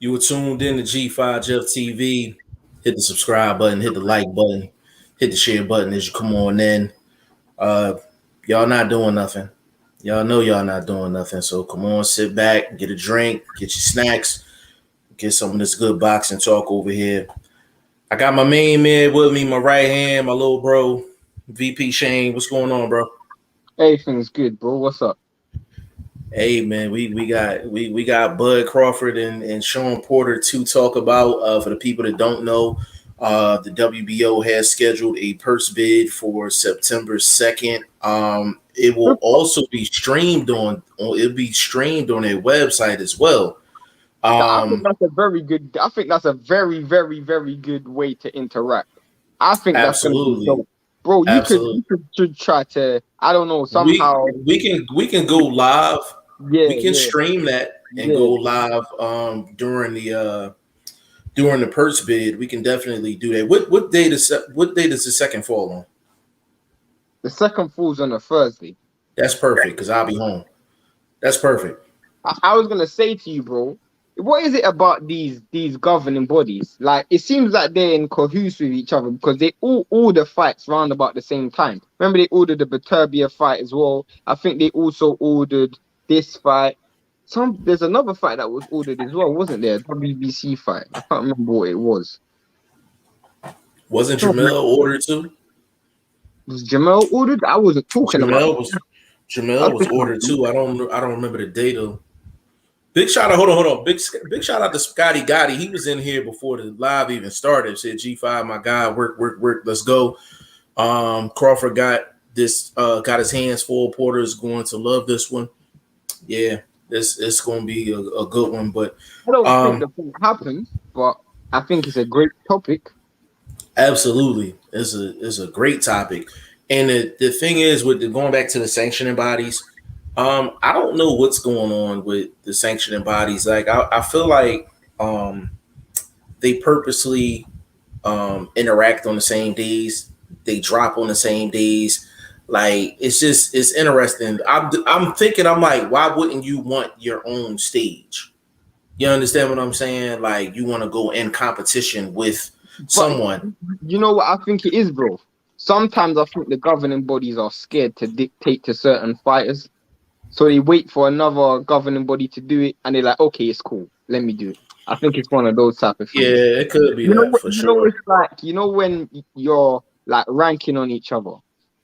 You were tuned in to G5 Jeff TV. Hit the subscribe button, hit the like button, hit the share button as you come on in. Uh, y'all not doing nothing. Y'all know y'all not doing nothing. So come on, sit back, get a drink, get your snacks, get some of this good boxing talk over here. I got my main man with me, my right hand, my little bro, VP Shane. What's going on, bro? Everything's good, bro. What's up? Hey man, we got Bud Crawford and Shawn Porter to talk about. For the people that don't know, the WBO has scheduled a purse bid for September 2nd. It will also be streamed on it'll be streamed on their website as well. I think that's a very good. I think that's a very, very, very good way to interact. I think that's gonna be Absolutely, dope, bro. absolutely. You could try to. I don't know We somehow. we can go live. We can Yeah, stream that and yeah. go live during the purse bid. We can definitely do that. What day does the second fall on? The second falls on a Thursday. That's perfect because I'll be home. That's perfect. I was gonna say to you, bro. What is it about these governing bodies? Like, it seems like they're in cahoots with each other because they all the fights round about the same time. Remember, they ordered the Baturbia fight as well. I think they also ordered this fight. There's another fight that was ordered as well, wasn't there? A WBC fight. I can't remember what it was. Wasn't Jamel ordered too? Was Jamel ordered? I wasn't talking about it. Jamel was ordered too. I don't remember the date though. Big shout out, hold on. Big shout out to Scotty Gotti. He was in here before the live even started. Said G5, my guy, work, let's go. Crawford got got his hands full. Porter is going to love this one. Yeah, it's going to be a good one. But I don't think the thing happened, but I think it's a great topic. Absolutely, it's a great topic. And the thing is, with going back to the sanctioning bodies, I don't know what's going on with the sanctioning bodies. Like I feel like they purposely interact on the same days. They drop on the same days. Like it's interesting. I'm thinking, I'm like, why wouldn't you want your own stage? You understand what I'm saying? Like you want to go in competition with someone. You know what I think it is, bro? Sometimes I think the governing bodies are scared to dictate to certain fighters. So they wait for another governing body to do it, and they're like, okay, it's cool. Let me do it. I think it's one of those type of things. Yeah, it could be that for sure. You know, it's like, you know, when you're like ranking on each other,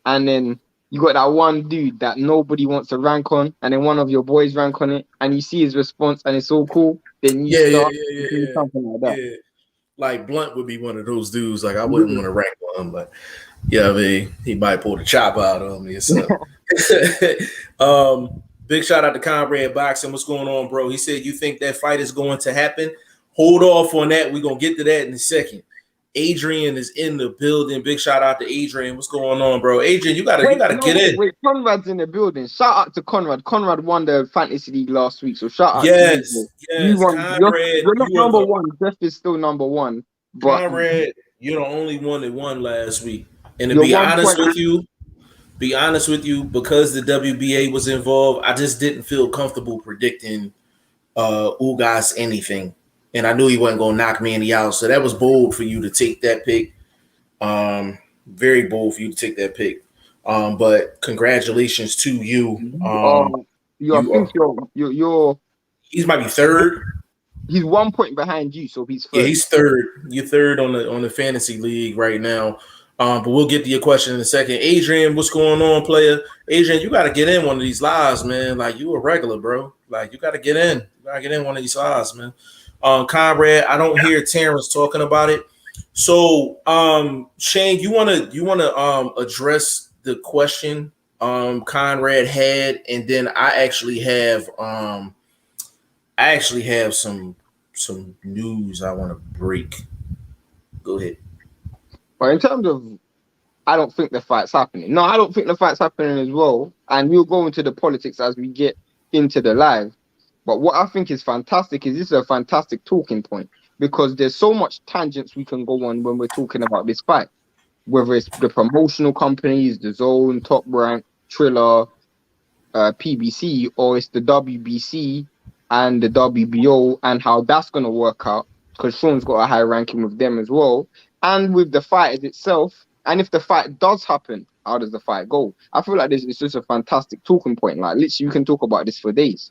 and then you got that one dude that nobody wants to rank on, and then one of your boys rank on it, and you see his response, and it's all cool. Then you start doing something like that. Yeah. Like Blunt would be one of those dudes. Like I wouldn't want to rank on him, but yeah, I mean, he might pull the chop out on me or something. Big shout out to Conrad Boxing. What's going on, bro? He said, you think that fight is going to happen? Hold off on that. We're going to get to that in a second. Adrian is in the building. Big shout out to Adrian. What's going on, bro? Adrian, you gotta get in. Wait, Conrad's in the building. Shout out to Conrad. Conrad won the fantasy league last week, so shout out to you. Yes, won. Conrad. You're not number one. Jeff is still number one. But Conrad, you're the only one that won last week. And to be honest with you, because the WBA was involved, I just didn't feel comfortable predicting Ugas anything. And I knew he wasn't going to knock me out. So that was bold for you to take that pick. Very bold for you to take that pick. But congratulations to you. He might be third. He's 1 point behind you, so he's first. Yeah, he's third. You're third on the fantasy league right now. But we'll get to your question in a second. Adrian, what's going on, player? Adrian, you got to get in one of these lives, man. Like, you a regular, bro. Like, you got to get in. You got to get in one of these lives, man. Conrad, I don't hear Terence talking about it. So, Shane, you wanna address the question Conrad had, and then I actually have some news I want to break. Go ahead. Well, in terms of, I don't think the fight's happening. No, I don't think the fight's happening as well. And we'll go into the politics as we get into the live. But what I think is fantastic is this is a fantastic talking point because there's so much tangents we can go on when we're talking about this fight. Whether it's the promotional companies, the Zone, Top Rank, Triller, PBC, or it's the WBC and the WBO and how that's going to work out, because Shawn's got a high ranking with them as well, and with the fighters itself. And if the fight does happen, how does the fight go? I feel like this is just a fantastic talking point. Like literally, you can talk about this for days.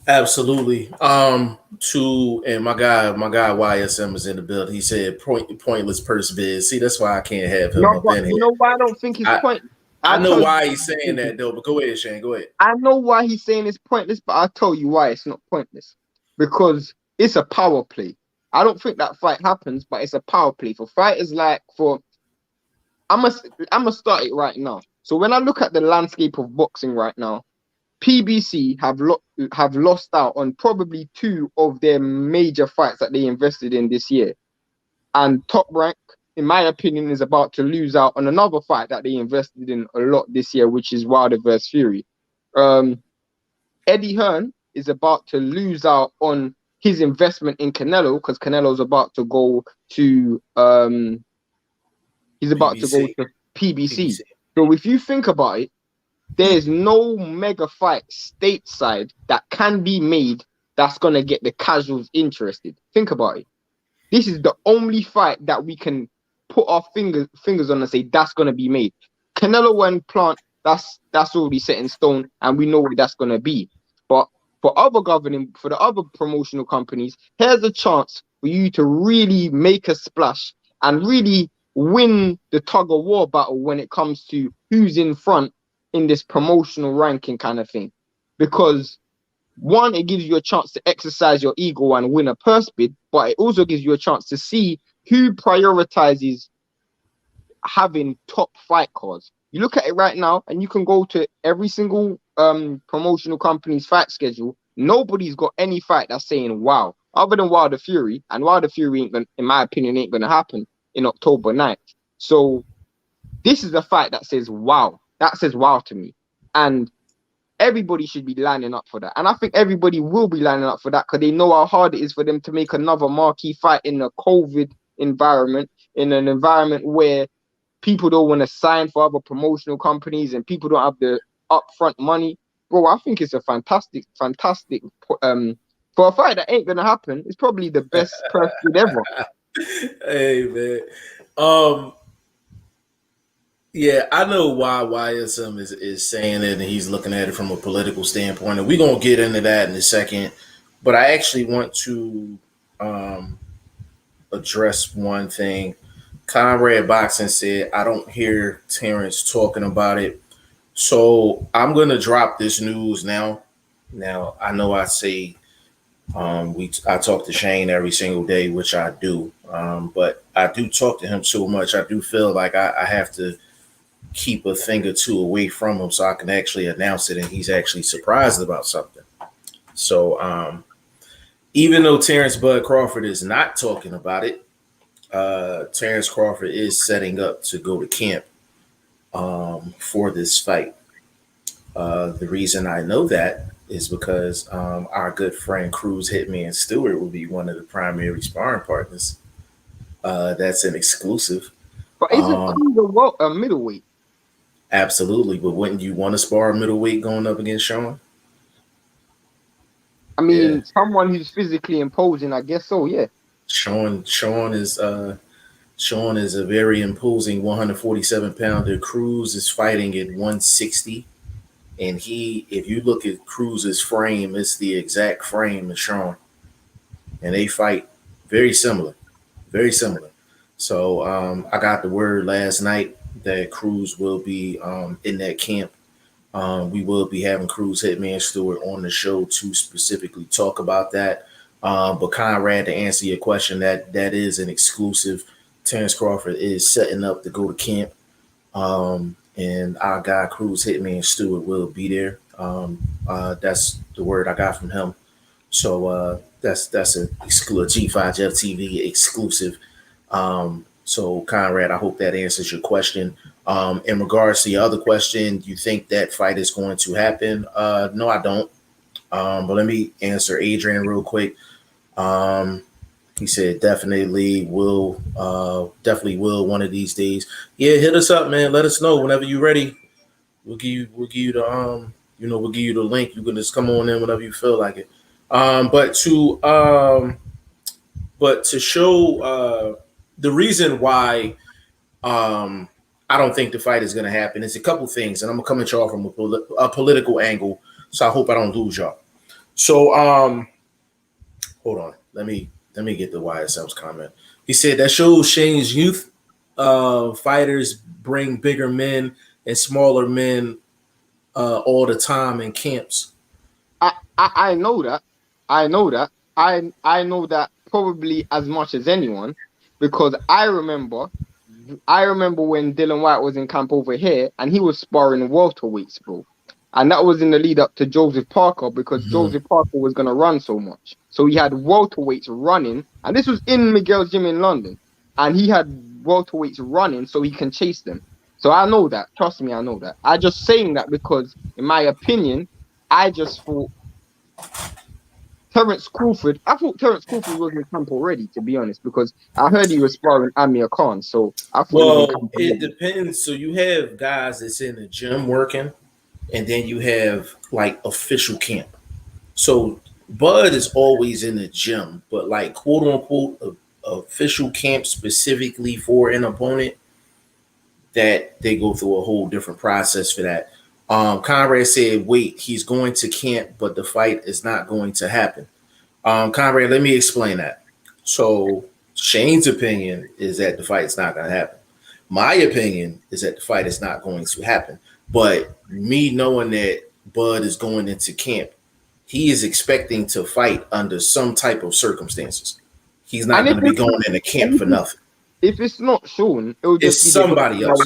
Absolutely. And my guy YSM is in the building. He said pointless purse bid. See, that's why I can't have him No, up but in you here. know why I don't think it's I pointless? I I'll know tell you. why he's saying that though, but go ahead, Shane. Go ahead. I know why he's saying it's pointless, but I'll tell you why it's not pointless. Because it's a power play. I don't think that fight happens, but it's a power play for fighters like for. I'm gonna start it right now. So when I look at the landscape of boxing right now, PBC have lost out on probably two of their major fights that they invested in this year, and Top Rank, in my opinion, is about to lose out on another fight that they invested in a lot this year, which is Wilder versus Fury. Um, Eddie Hearn is about to lose out on his investment in Canelo because Canelo's about to go to he's about to go PBC. to PBC. PBC. So if you think about it, there's no mega fight stateside that can be made that's gonna get the casuals interested. Think about it. This is the only fight that we can put our fingers on and say that's gonna be made. Canelo and Plant, that's already set in stone, and we know where that's gonna be. But for the other promotional companies, here's a chance for you to really make a splash and really win the tug of war battle when it comes to who's in front in this promotional ranking kind of thing. Because one, it gives you a chance to exercise your ego and win a purse bid, but it also gives you a chance to see who prioritizes having top fight cards. You look at it right now, and you can go to every single promotional company's fight schedule. Nobody's got any fight that's saying wow, other than Wilder Fury, and Wilder Fury ain't gonna, in my opinion, ain't gonna happen in October 9th. So this is a fight that says wow. That says wow to me, and everybody should be lining up for that. And I think everybody will be lining up for that because they know how hard it is for them to make another marquee fight in a COVID environment, in an environment where people don't want to sign for other promotional companies and people don't have the upfront money. Bro, I think it's a fantastic for a fight that ain't gonna happen. It's probably the best purse bid ever. Hey man. Um Yeah, I know why YSM is saying it, and he's looking at it from a political standpoint, and we're gonna get into that in a second. But I actually want to um, address one thing. Conrad Boxing said, "I don't hear Terence talking about it," so I'm gonna drop this news now. Now I know I say I talk to Shane every single day, which I do, but I do talk to him so much. I do feel like I have to keep a thing or two away from him so I can actually announce it and he's actually surprised about something. So even though Terence Bud Crawford is not talking about it, Terence Crawford is setting up to go to camp for this fight. The reason I know that is because our good friend Cruz Hitman Stewart will be one of the primary sparring partners. That's an exclusive. But isn't Um, Cruz a middleweight? Absolutely, but wouldn't you want to spar a middleweight going up against Shawn? I Yeah, mean, someone who's physically imposing, I guess so, yeah. Shawn is a very imposing 147 pounder. Cruz is fighting at 160, and if you look at Cruz's frame, it's the exact frame of Shawn, and they fight very similar, very similar. So I got the word last night that Cruz will be in that camp. We will be having Cruz Hitman Stewart on the show to specifically talk about that. But Conrad, to answer your question, that is an exclusive. Terence Crawford is setting up to go to camp, and our guy Cruz Hitman Stewart will be there. That's the word I got from him. So that's a G5 Jeff TV exclusive. So Conrad, I hope that answers your question. In regards to the other question, do you think that fight is going to happen? No, I don't. But let me answer Adrian real quick. He said definitely will one of these days. Yeah, hit us up, man. Let us know whenever you're ready. We'll give you the we'll give you the link. You can just come on in whenever you feel like it. But to show the reason why I don't think the fight is going to happen is a couple things, and I'm gonna come at y'all from a political angle. So I hope I don't lose y'all. So hold on, let me get the YSL's comment. He said that shows Shane's youth. Fighters bring bigger men and smaller men all the time in camps. I know that. I know that. I know that probably as much as anyone, because I remember when Dylan White was in camp over here and he was sparring welterweights, bro. And that was in the lead up to Joseph Parker, because Joseph Parker was going to run so much. So he had welterweights running, and this was in Miguel's gym in London. And he had welterweights running so he can chase them. So I know that. Trust me, I know that. I just saying that because, in my opinion, I just thought Crawford was in camp already, to be honest, because I heard he was sparring Amir Khan. So I thought he was in camp already. It depends. So you have guys that's in the gym working, and then you have like official camp. So Bud is always in the gym, but like quote unquote official camp specifically for an opponent, that they go through a whole different process for that. Conrad said, wait, he's going to camp, but the fight is not going to happen. Conrad, let me explain that. So Shane's opinion is that the fight's not going to happen. My opinion is that the fight is not going to happen. But me knowing that Bud is going into camp, he is expecting to fight under some type of circumstances. He's not going to be going into camp for nothing. If it's not Shawn, it would just be somebody else.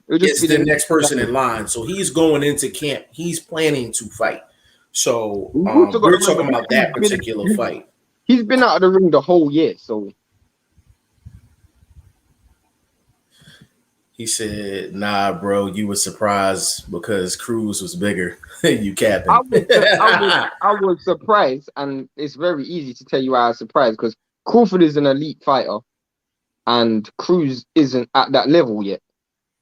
It's the next person in line. So he's going into camp. He's planning to fight. So we're talking about that particular fight. He's been out of the ring the whole year. So he said, "Nah, bro, you were surprised because Cruz was bigger." You capping? I was surprised, and it's very easy to tell you why I was surprised, because Crawford is an elite fighter. And Cruz isn't at that level yet.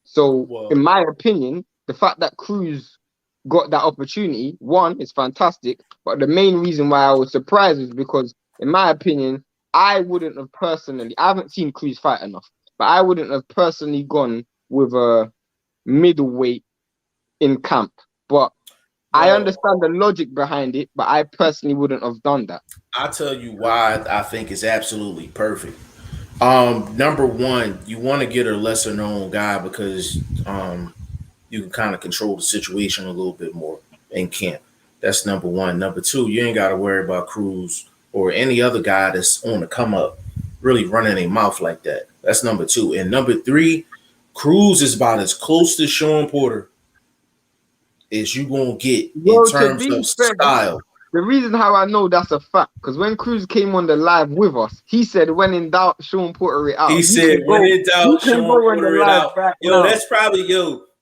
So, in my opinion, the fact that Cruz got that opportunity, one, is fantastic. But the main reason why I was surprised is because, in my opinion, I haven't seen Cruz fight enough, but I wouldn't have personally gone with a middleweight in camp. But I understand the logic behind it, but I personally wouldn't have done that. I'll tell you why I think it's absolutely perfect. Number one, you want to get a lesser known guy because you can kind of control the situation a little bit more in camp. That's number one. Number two, you ain't got to worry about Cruz or any other guy that's on the come up really running a mouth like that. That's number two. And number three, Cruz is about as close to Shawn Porter as you gonna get in terms of style. The reason how I know that's a fact, because when Cruz came on the live with us, he said, when in doubt, Shawn Porter it out. He said, when in doubt, Shawn Porter it out.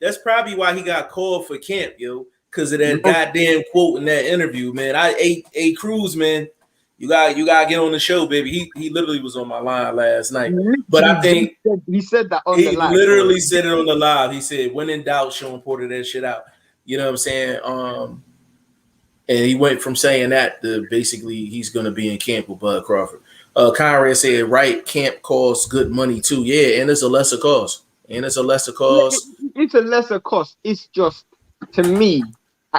That's probably why he got called for camp, because of that goddamn quote in that interview, man. Cruz, man, you got to get on the show, baby. He literally was on my line last night. But I think he said that on the live. He literally said it on the live. He said, when in doubt, Shawn Porter that shit out. You know what I'm saying? And he went from saying that to basically he's going to be in camp with Bud Crawford. Conrad said, right, camp costs good money too. Yeah, and it's a lesser cost. It's a lesser cost. It's just, to me,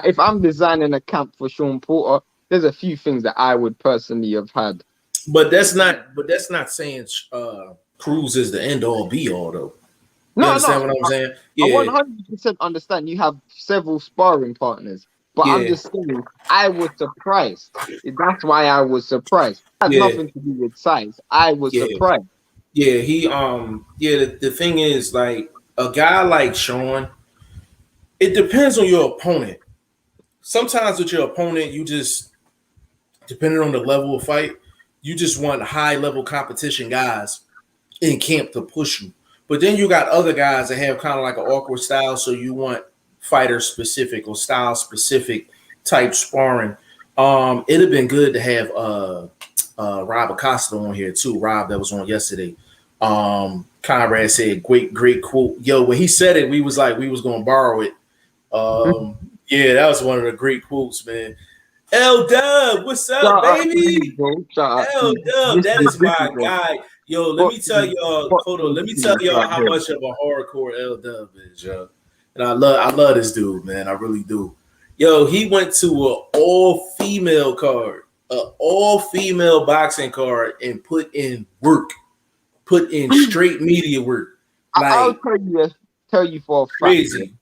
if I'm designing a camp for Shawn Porter, there's a few things that I would personally have had. But that's not saying Cruz is the end all be all though. You understand what I'm saying? Yeah. I 100% understand you have several sparring partners. But I'm just saying, I was surprised. That's why I was surprised. It had nothing to do with size. I was surprised. Yeah, the thing is, like, a guy like Shawn, it depends on your opponent. Sometimes with your opponent, you just, depending on the level of fight, you just want high-level competition guys in camp to push you. But then you got other guys that have kind of like an awkward style, so you want fighter specific or style specific type sparring. It'd have been good to have Rob Acosta on here too. Rob that was on yesterday. Conrad said great quote. Yo, when he said it, we was gonna borrow it. Yeah, that was one of the great quotes, man. L Dub, what's up, Shout out to you, baby? bro. Shout out to L you. Dub, Mr. that is Busy, my bro. guy. Yo, let me tell Boxing, y'all. Hold on, boxing let me tell genius y'all right how there. much of a hardcore L Dub is, yo. And I love this dude, man. I really do. Yo, he went to an all female card, an all female boxing card, and put in work, put in straight media work, I'll like tell you for a fact. Yeah. crazy.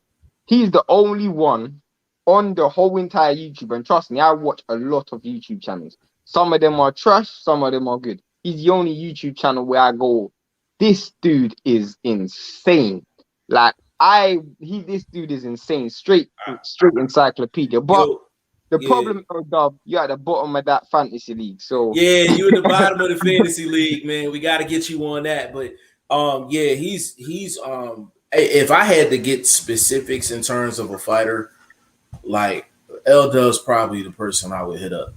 He's the only one on the whole entire YouTube. And trust me, I watch a lot of YouTube channels. Some of them are trash, some of them are good. He's the only YouTube channel where I go, this dude is insane. Like this dude is insane. Straight encyclopedia. But Yo, the yeah. problem, Dub, you're at the bottom of that fantasy league. So Yeah, you at the bottom of the fantasy league, man. We got to get you on that. But yeah, he's if I had to get specifics in terms of a fighter, like L Dub's probably the person I would hit up.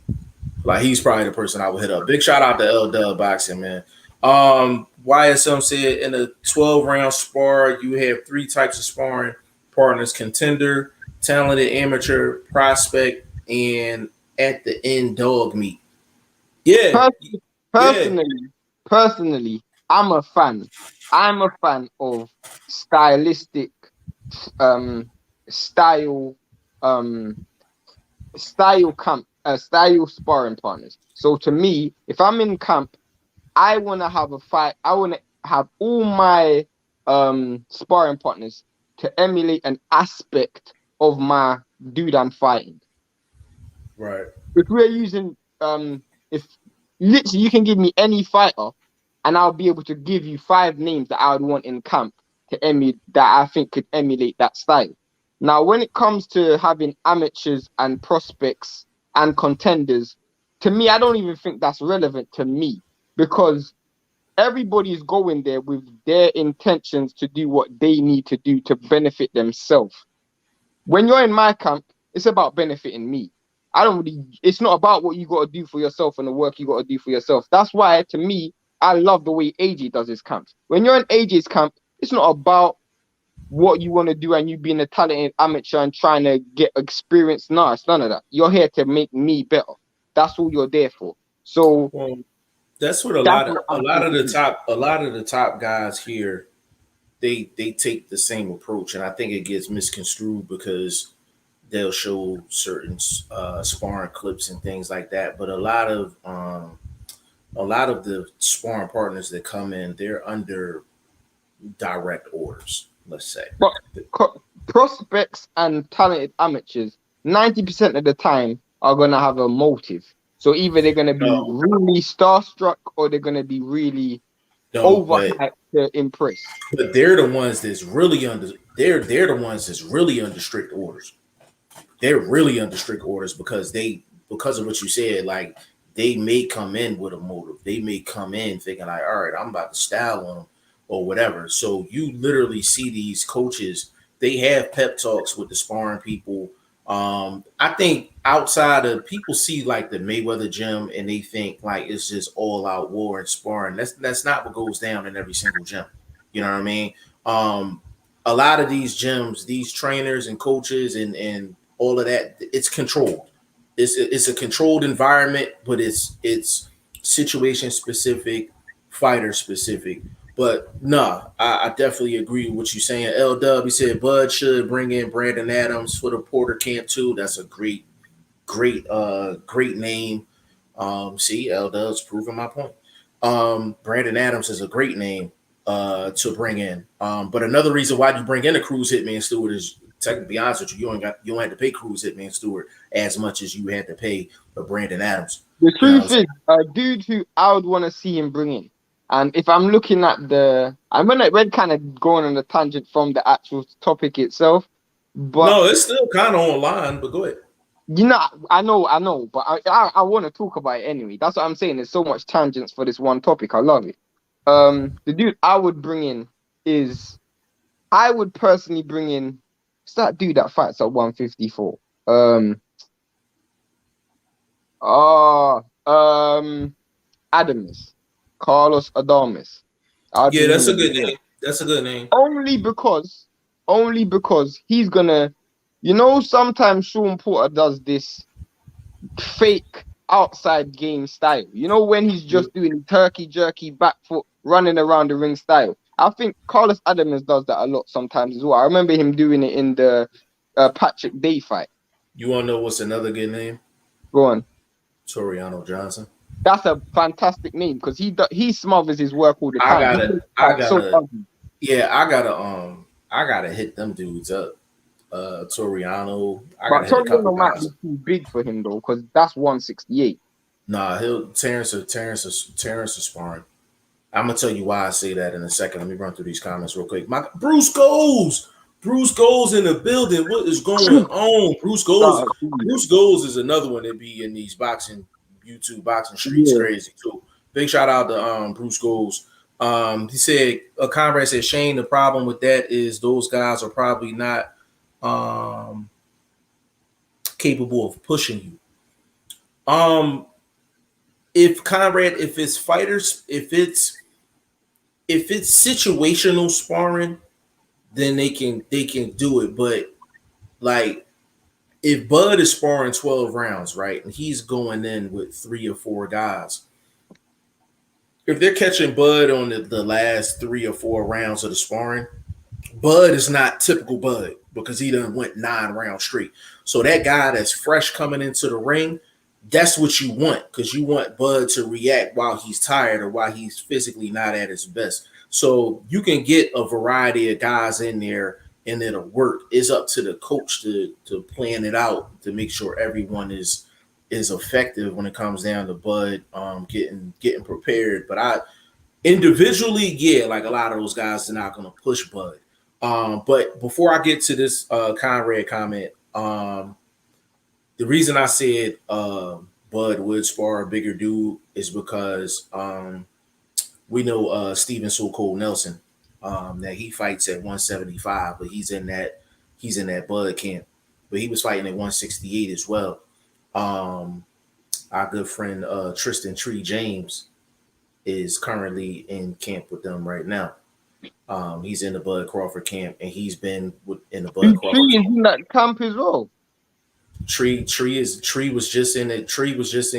Like he's probably the person I would hit up. Big shout out to L Dub Boxing, man. YSM said in a 12-round spar, you have three types of sparring partners: contender, talented amateur, prospect, and at the end dog meat. Yeah, pers- yeah. personally, I'm a fan. I'm a fan of stylistic um style um style sparring partners. So to me, if I'm in camp, I want to have a fight. I want to have all my sparring partners to emulate an aspect of my dude I'm fighting. Right. If we're using if literally you can give me any fighter and I'll be able to give you 5 names that I would want in camp to emulate that I think could emulate that style. Now, when it comes to having amateurs and prospects and contenders, to me, I don't even think that's relevant to me because everybody's going there with their intentions to do what they need to do to benefit themselves. When you're in my camp, it's about benefiting me. I don't really, it's not about what you got to do for yourself and the work you got to do for yourself. That's why, to me, I love the way AJ does his camps. When you're in AJ's camp, it's not about what you want to do and you being a talented amateur and trying to get experience. No, it's none of that. You're here to make me better. That's all you're there for. So Well, that's what that's what a I'm lot here of to do. a lot of the top guys here they take the same approach, and I think it gets misconstrued because they'll show certain sparring clips and things like that. But a lot of the sparring partners that come in, they're under direct orders. Let's say. But prospects and talented amateurs, 90% of the time, are going to have a motive. So either they're going to be No, really starstruck or they're going to be really no, overhyped to impress. but they're the ones that's really under they're the ones that's really under strict orders. They're really under strict orders because of what you said, like they may come in with a motive. They may come in thinking like, all right, I'm about to style on them or whatever. So you literally see these coaches, they have pep talks with the sparring people. I think outside of people see like the Mayweather gym and they think like it's just all out war and sparring. That's not what goes down in every single gym. You know what I mean? Um, a lot of these gyms, these trainers and coaches and all of that, it's controlled. It's a controlled environment, but it's situation specific, fighter specific. But nah, I definitely agree with what you're saying. L Dub, he said Bud should bring in Brandon Adams for the Porter camp too. That's a great name. See, L Dub's proving my point. Brandon Adams is a great name to bring in. But another reason why you bring in a Cruise Hitman Stewart is, to be honest with you, you don't have to pay Cruise Hitman Stewart as much as you had to pay for Brandon Adams. The You know what I'm truth is, a dude who I would want to see him bring in. And if I'm looking at we're kind of going on a tangent from the actual topic itself, but No, it's still kind of online, but go ahead. you know, I know, but I want to talk about it anyway. That's what I'm saying. There's so much tangents for this one topic. I love it. The dude I would bring in is I would personally bring in. What's that dude that fights at 154? Oh, Adamus, Carlos Adames. I'd Yeah, bring that's him a in good name. That's a good name. only because he's gonna You know, sometimes Shawn Porter does this fake outside game style. You know, when he's just doing turkey jerky back foot running around the ring style. I think Carlos Adams does that a lot sometimes as well. I remember him doing it in the Patrick Day fight. You want to know what's another good name? Go on. Toriano Johnson. That's a fantastic name because he smothers his work all the I time. I gotta hit them dudes up. Toriano. I But gotta hit a couple Toriano might guys. be too big for him though, because that's 168. Nah, Terence is sparring. I'm gonna tell you why I say that in a second. Let me run through these comments real quick. Bruce Goes in the building. What is going on? Bruce Goes is another one that be in these YouTube boxing streets crazy too. Big shout out to Bruce Goes. He said a comrade said, Shane, the problem with that is those guys are probably not capable of pushing you. If it's fighters, if it's situational sparring, then they can do it. But like if Bud is sparring 12 rounds, right, and he's going in with 3 or 4 guys, if they're catching Bud on the last 3 or 4 rounds of the sparring, Bud is not typical Bud because he done went 9 rounds straight. So that guy that's fresh coming into the ring, that's what you want because you want Bud to react while he's tired or while he's physically not at his best. So you can get a variety of guys in there and it'll work. It's up to the coach to plan it out to make sure everyone is effective when it comes down to Bud getting prepared. But I individually, yeah, like a lot of those guys are not going to push Bud. But before I get to this Conrad comment, the reason I said Bud would spar a bigger dude is because we know Steven So Cold Nelson that he fights at 175, but he's in that Bud camp. But he was fighting at 168 as well. Our good friend Tristan Tree James is currently in camp with them right now. He's in the Bud Crawford camp, and he's been in the Bud Crawford Tree is camp. in that camp as well. Tree was just in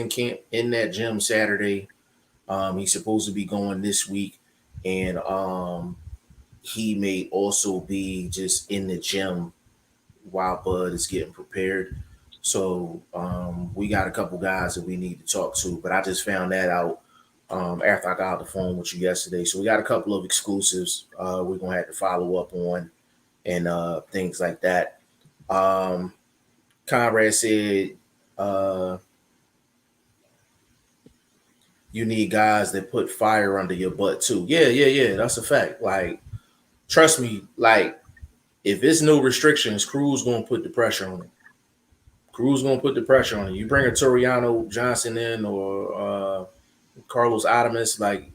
camp in that gym Saturday. He's supposed to be going this week, and he may also be just in the gym while Bud is getting prepared. So we got a couple guys that we need to talk to, but I just found that out after I got off the phone with you yesterday. So we got a couple of exclusives we're gonna have to follow up on and things like that. Conrad said you need guys that put fire under your butt too. Yeah. That's a fact. Like, trust me, like if it's no restrictions, Cruz gonna put the pressure on it. You bring a Toriano Johnson in or Carlos Adames, like,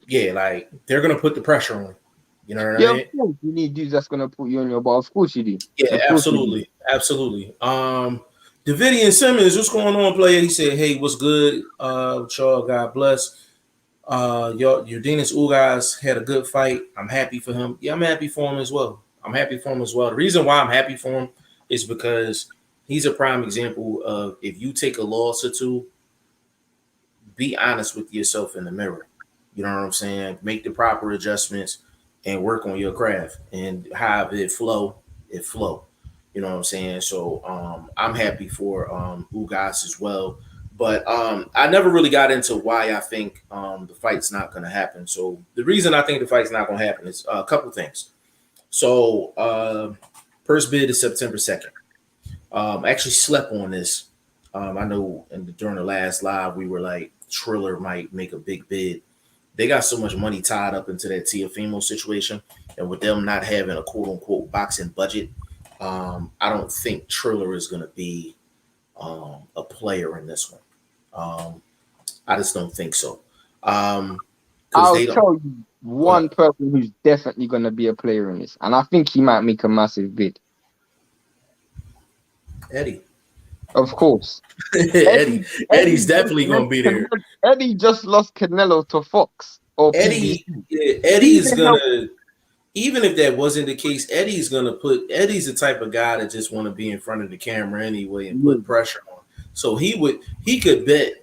yeah, like they're gonna put the pressure on. You know what I mean? Of course, you need dudes that's gonna put you on your ball. Of course you do. Yeah, absolutely. Davidian Simmons, what's going on, player? He said, "Hey, what's good? Y'all, God bless. Your Udenis Ugas had a good fight. I'm happy for him. Yeah, I'm happy for him as well. The reason why I'm happy for him is because he's a prime example of if you take a loss or two, be honest with yourself in the mirror. You know what I'm saying? Make the proper adjustments and work on your craft. And have it flow, You know what I'm saying? So I'm happy for Ugas as well. But I never really got into why I think the fight's not going to happen. So the reason I think the fight's not going to happen is a couple things. So first bid is September 2nd. I actually slept on this. I know during the last live, we were like, Triller might make a big bid. They got so much money tied up into that Teofimo situation. And with them not having a quote unquote boxing budget, I don't think Triller is going to be a player in this one. I just don't think so. I'll tell you one person who's definitely going to be a player in this, and I think he might make a massive bid. Eddie. Of course. Eddie's definitely going to be there. Eddie just lost Canelo to Fox. Eddie is going to even if that wasn't the case, Eddie's the type of guy that just want to be in front of the camera anyway and Yeah. put pressure on. So he could bet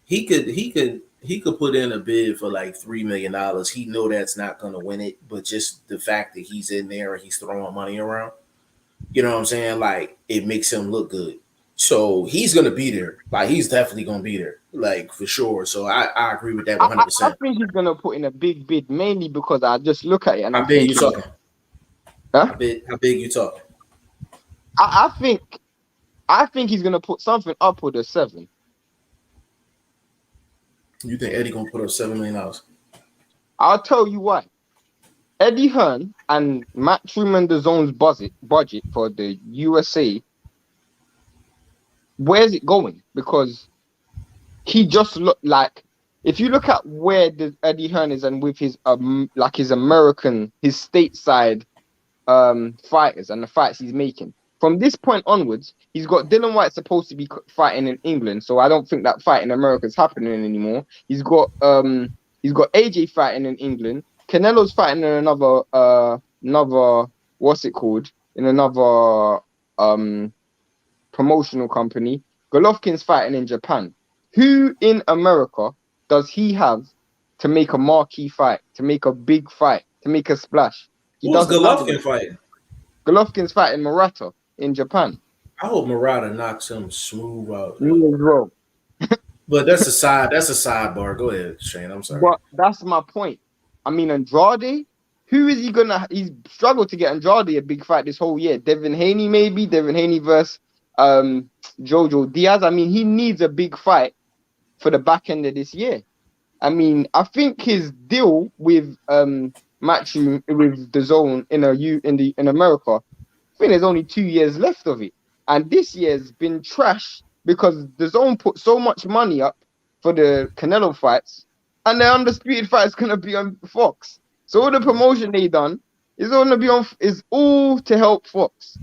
he could put in a bid for like $3 million. He know that's not gonna win it, but just the fact that he's in there and he's throwing money around, you know what I'm saying? Like it makes him look good. So he's gonna be there. Like he's definitely gonna be there, like for sure. So I agree with that I, 100. I, I percent think he's gonna put in a big bid, mainly because I just look at it and How I'm big you thinking, talking? huh? How big you talking? I, I think I think he's gonna put something upward of 7. You think Eddie gonna put up $7 million? I'll tell you why. Eddie Hearn and Matt Truman DAZN's budget for the USA, where's it going? Because he just looked like, if you look at where the Eddie Hearn is and with his like his American, his stateside fighters and the fights he's making. From this point onwards, he's got Dylan White supposed to be fighting in England, so I don't think that fight in America is happening anymore. He's got AJ fighting in England. Canelo's fighting in another what's it called? In another promotional company. Golovkin's fighting in Japan. Who in America does he have to make a marquee fight, to make a big fight, to make a splash? He Who's doesn't have Golovkin one. fighting? Golovkin's fighting Murata in Japan. I hope Murata knocks him smooth out. Me as well. But that's a side. That's a sidebar. Go ahead, Shane. I'm sorry. But that's my point. I mean, Andrade, who is he gonna? He's struggled to get Andrade a big fight this whole year. Devin Haney, maybe Devin Haney versus Jojo Diaz. I mean, he needs a big fight for the back end of this year. I mean, I think his deal with matching with the zone in America, I think there's only 2 years left of it, and this year's been trash because the zone put so much money up for the Canelo fights, and the undisputed fight is gonna be on Fox. So all the promotion they done is all to help Fox.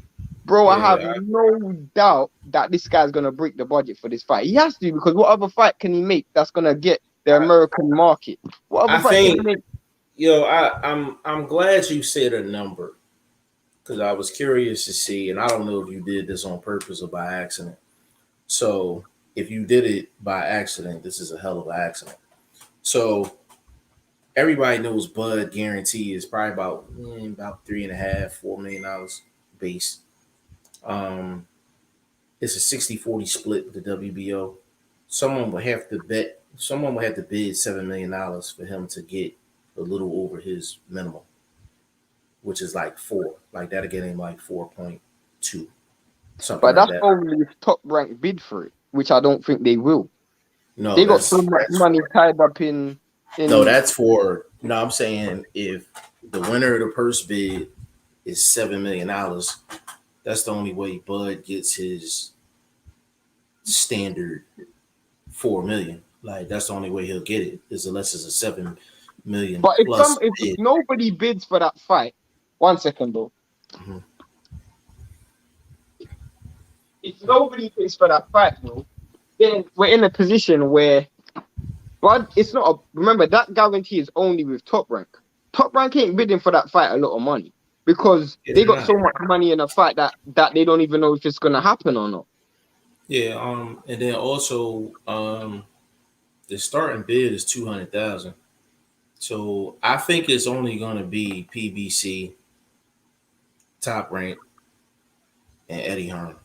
Bro, I have Yeah, no doubt that this guy's gonna break the budget for this fight. He has to, because what other fight can he make that's gonna get the American market? What I other fight can he think make? I'm glad you said a number because I was curious to see, and I don't know if you did this on purpose or by accident. So if you did it by accident, this is a hell of an accident. So everybody knows Bud guarantee is probably about 3.5, $4 million base. Um, it's a 60-40 split with the WBO. Someone would have to bid $7 million for him to get a little over his minimum, which is like 4. Like that'll get him like 4.2, something But like that's that. only if Top Rank bid for it, which I don't think they will. No, They got so that's much that's money for tied up in no, in that's for no. I'm saying if the winner of the purse bid is $7 million, that's the only way Bud gets his standard 4 million. Like that's the only way he'll get it is unless it's a 7 million But plus if bid. nobody bids for that fight, 1 second though. Mhm. If nobody bids for that fight, bro, then we're in a position where, well, it's not a, remember that guarantee is only with Top Rank. Top Rank ain't bidding for that fight a lot of money because Yeah, they they're got not. so much money in a fight that they don't even know if it's gonna happen or not. Yeah. And then also, the starting bid is 200,000. So I think it's only going to be PBC, Top Rank, and Eddie Hearn.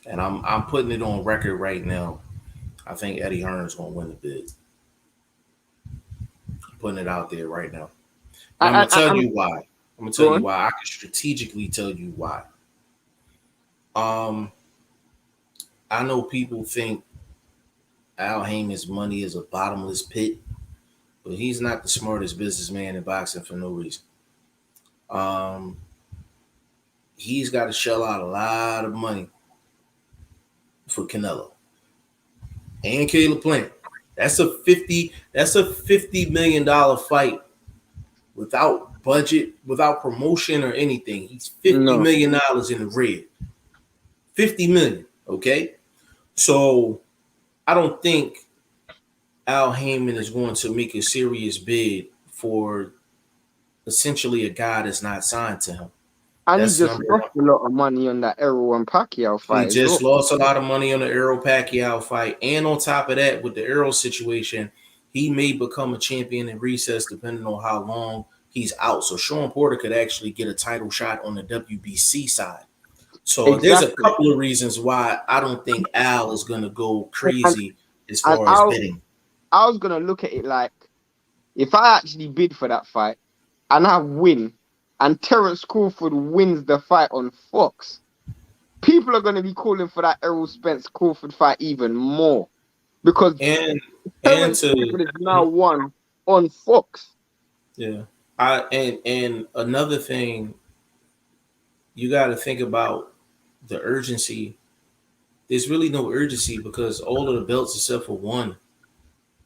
And I'm putting it on record right now. I think Eddie Hearn is going to win the bid. I'm putting it out there right now. And I'm I, going to I, tell I'm you why. I'm going to tell go you on. why. I can strategically tell you why. Um, I know people think Al Heyman's money is a bottomless pit, but he's not the smartest businessman in boxing for no reason. Um, he's got to shell out a lot of money for Canelo and Caleb Plant. That's a $50 million fight without budget, without promotion or anything. He's fifty No, million dollars in the red. 50 million. Okay. So I don't think Al Heyman is going to make a serious bid for essentially a guy that's not signed to him. And he That's just number lost one. a lot of money on that Errol and Pacquiao He fight as just well. lost a lot of money on the Errol Pacquiao fight, and on top of that, with the Errol situation, he may become a champion in recess depending on how long he's out. So Shawn Porter could actually get a title shot on the WBC side. So there's a Exactly. couple of reasons why I don't think Al is going to go And crazy as and far as bidding. I was gonna look at it like if I actually bid for that fight and I win, and Terence Crawford wins the fight on Fox, people are gonna be calling for that Errol Spence Crawford fight even more because And and Terence to Crawford is now won on Fox. yeah, I and another thing you got to think about the urgency. There's really no urgency because all of the belts except for one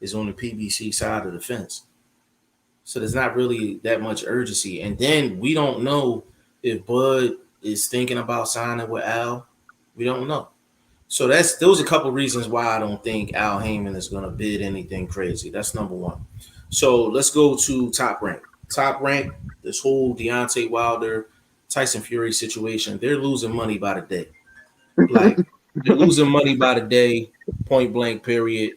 is on the PBC side of the fence. So there's not really that much urgency. And then we don't know if Bud is thinking about signing with Al. We don't know. So those are a couple reasons why I don't think Al Heyman is going to bid anything crazy. That's number one. So let's go to Top Rank. Top Rank, this whole Deontay Wilder, Tyson Fury situation, they're losing money by the day. Like they're losing money by the day, point blank, period.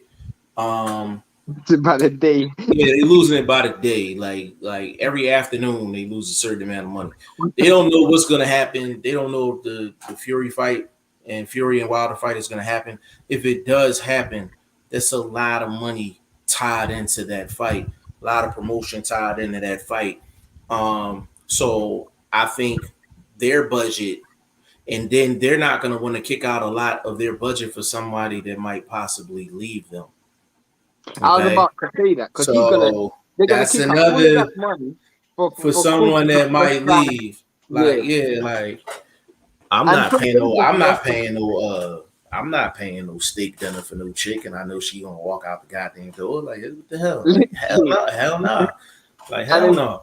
It's about a day. Yeah, they losing it by the day. Like every afternoon, they lose a certain amount of money. They don't know what's going to happen. They don't know if the Fury fight and Fury and Wilder fight is going to happen. If it does happen, that's a lot of money tied into that fight. A lot of promotion tied into that fight. So I think their budget, and then they're not going to want to kick out a lot of their budget for somebody that might possibly leave them. I was Okay. about to say that because So they're gonna that's kick out all of that another money for for someone Crawford to that first might fight. leave. Yeah, Like, yeah, like and plus they just lost. I'm not paying no steak dinner for no chick, and I know she gonna walk out the goddamn door. Like, what the hell? Like, hell no, hell no. Like, And hell then no.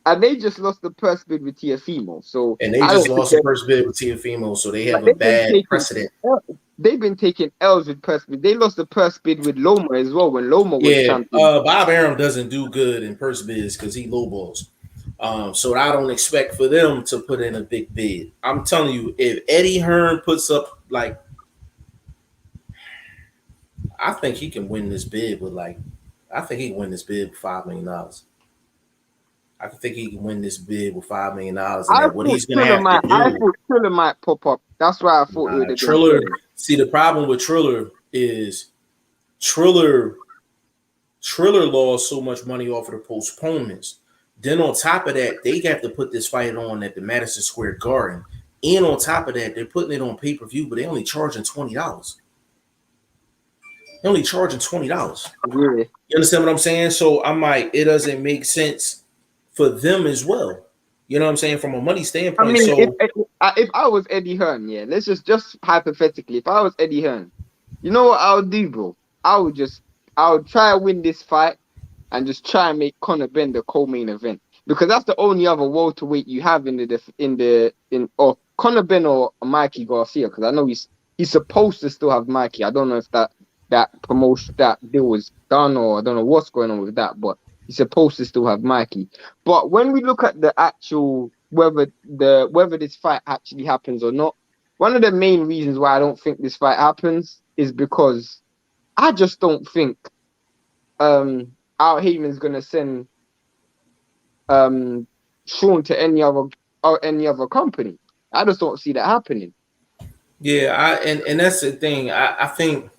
and they just lost the purse bid with Tiafimo. So And they I just don't think lost the first bid with Teofimo, so they have like a bad precedent. they've been taking L's with purse bid. They lost the purse bid with Loma as well when Loma was Yeah, champion. Bob Arum doesn't do good in purse bids because he lowballs. So I don't expect for them to put in a big bid. I'm telling you, if Eddie Hearn puts up like, I think he can win this bid with like, I think he can win this bid with $5 million. I think he can win this bid with $5 million, and I then what thought he's gonna have to I do. thought Triller might pop up. That's why I thought it would have been Triller. Triller. See, the problem with Triller is Triller lost so much money off of the postponements. Then on top of that, they have to put this fight on at the Madison Square Garden. And on top of that, they're putting it on pay-per-view, but they're only charging $20. They're only charging $20. Yeah. You understand what I'm saying? So I'm like, it doesn't make sense for them as well. You know what I'm saying? From a money I standpoint. mean, So if I was Eddie Hearn, yeah, let's just hypothetically, if I was Eddie Hearn, you know what I would do, bro? I would try to win this fight and just try and make Conor Ben the co-main event because that's the only other welterweight you have in or Conor Ben or Mikey Garcia because I know he's supposed to still have Mikey. I don't know if that promotion that deal was done or I don't know what's going on with that, but he's supposed to still have Mikey. But when we look at the actual whether this fight actually happens or not, one of the main reasons why I don't think this fight happens is because I just don't think Al Heyman's gonna send Shawn to any other company. I just don't see that happening. yeah, and that's the thing. I think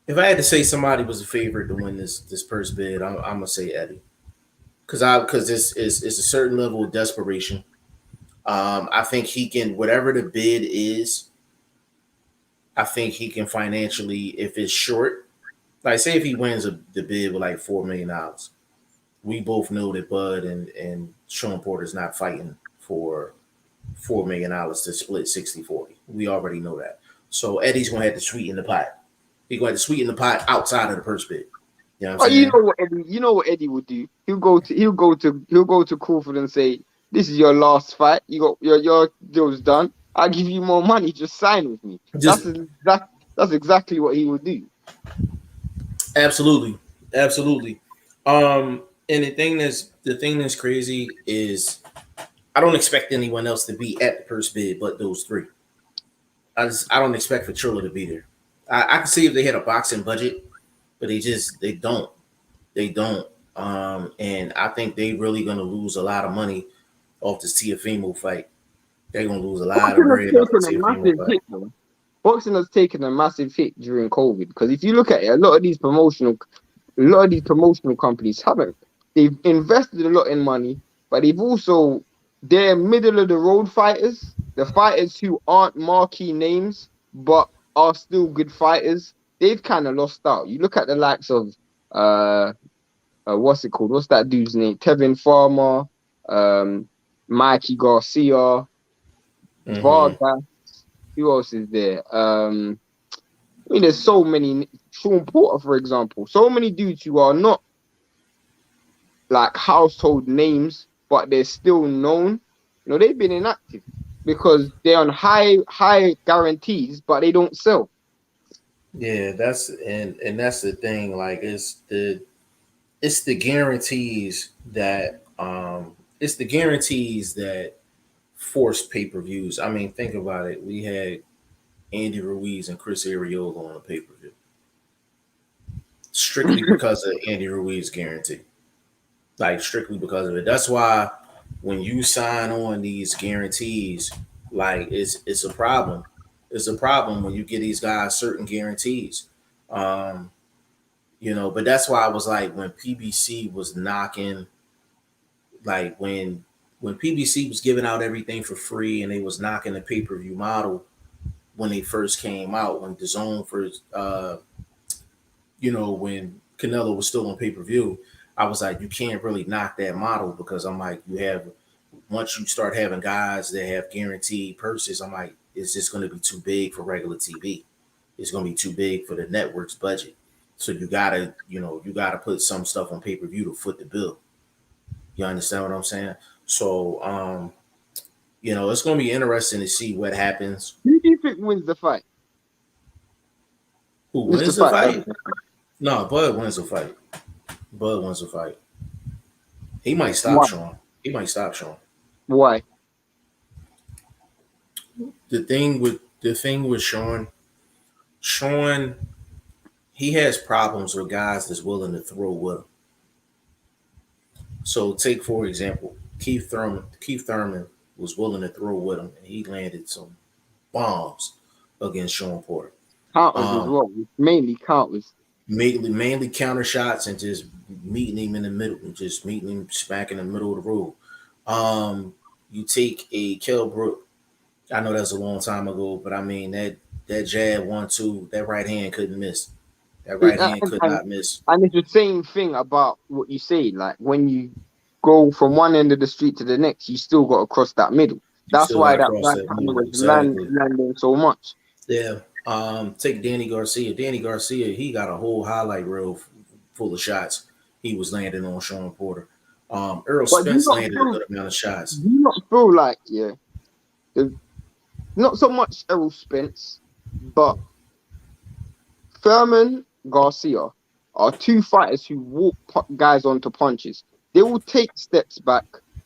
if I had to say somebody was a favorite to win this purse bid, I'm gonna say Eddie. Because this is it's a certain level of desperation. I think he can whatever the bid is. I think he can financially, if it's short, like say if he wins the bid with like $4 million, we both know that Bud and Shawn Porter's not fighting for $4 million to split 60-40. We already know that. So Eddie's gonna have to sweeten the pot. He's gonna have to sweeten the pot outside of the purse bid. You know what I'm saying? You know what Eddie would do? He'll go to Crawford and say, "This is your last fight. You got your deal's done. I'll give you more money. Just sign with me." Just That's exactly what he would do. absolutely. And the thing that's crazy is I don't expect anyone else to be at the purse bid but those three. I don't expect for Triller to be there. I can see if they had a boxing budget, but they don't. They don't. And I think they really gonna lose a lot of money off this Tiafimo fight. They're gonna lose a lot of Boxing has bread off the taken a Tiafimo massive fight. hit, though. Boxing has taken a massive hit during COVID because if you look at it, a lot of these promotional companies haven't. They've invested a lot in money, but they're middle of the road fighters, the fighters who aren't marquee names but are still good fighters. They've kind of lost out. You look at the likes of uh, what's it called? What's that dude's name? Kevin Farmer, um, Mikey Garcia, Mm-hmm. Vargas. Who else is there? I mean, there's so many. Shawn Porter, for example, so many dudes who are not like household names, but they're still known. You know, they've been inactive because they're on high guarantees, but they don't sell. Yeah, and that's the thing. Like it's the guarantees that it's the guarantees that force pay per views. I mean, think about it. We had Andy Ruiz and Chris Arreola on a pay per view strictly because of Andy Ruiz guarantee. Like strictly because of it. That's why when you sign on these guarantees, like it's a problem. It's a problem when you get these guys certain guarantees. Um, but that's why I was like when PBC was knocking, like when PBC was giving out everything for free and they was knocking the pay per view model when they first came out, when the zone first, when Canelo was still on pay per view, I was like, you can't really knock that model because I'm like, you have once you start having guys that have guaranteed purses, I'm like, it's just going to be too big for regular TV. It's going to be too big for the network's budget. So you gotta put some stuff on pay per view to foot the bill. You understand what I'm saying? So, it's going to be interesting to see what happens. Who do you think wins the fight? Who Mr. wins the Fight. fight? No, Bud wins the fight. Bud wins the fight. He might stop Why? Shawn. He might stop Shawn. Why? The thing with Shawn, he has problems with guys that's willing to throw with him. So take for example, Keith Thurman. Keith Thurman was willing to throw with him, and he landed some bombs against Shawn Porter. Counters as Um, well. Mainly counters. mainly counter shots and just meeting him in the middle, and just meeting him smack in the middle of the road. You take a Kell Brook. I know that's a long time ago, but I mean that jab 1-2, that right hand couldn't miss. That right Yeah, hand could and, not miss. and it's the same thing about what you say. Like when you go from one end of the street to the next, you still got to cross that middle. You That's still got why to that cross right that hand middle. was Exactly. landing so much. Yeah. Take Danny Garcia. Danny Garcia, he got a whole highlight reel full of shots. He was landing on Shawn Porter. Earl But Spence landed a good amount of shots. do you not feel like the- not so much Errol Spence, but Thurman Garcia are two fighters who walk guys onto punches. They will take steps back.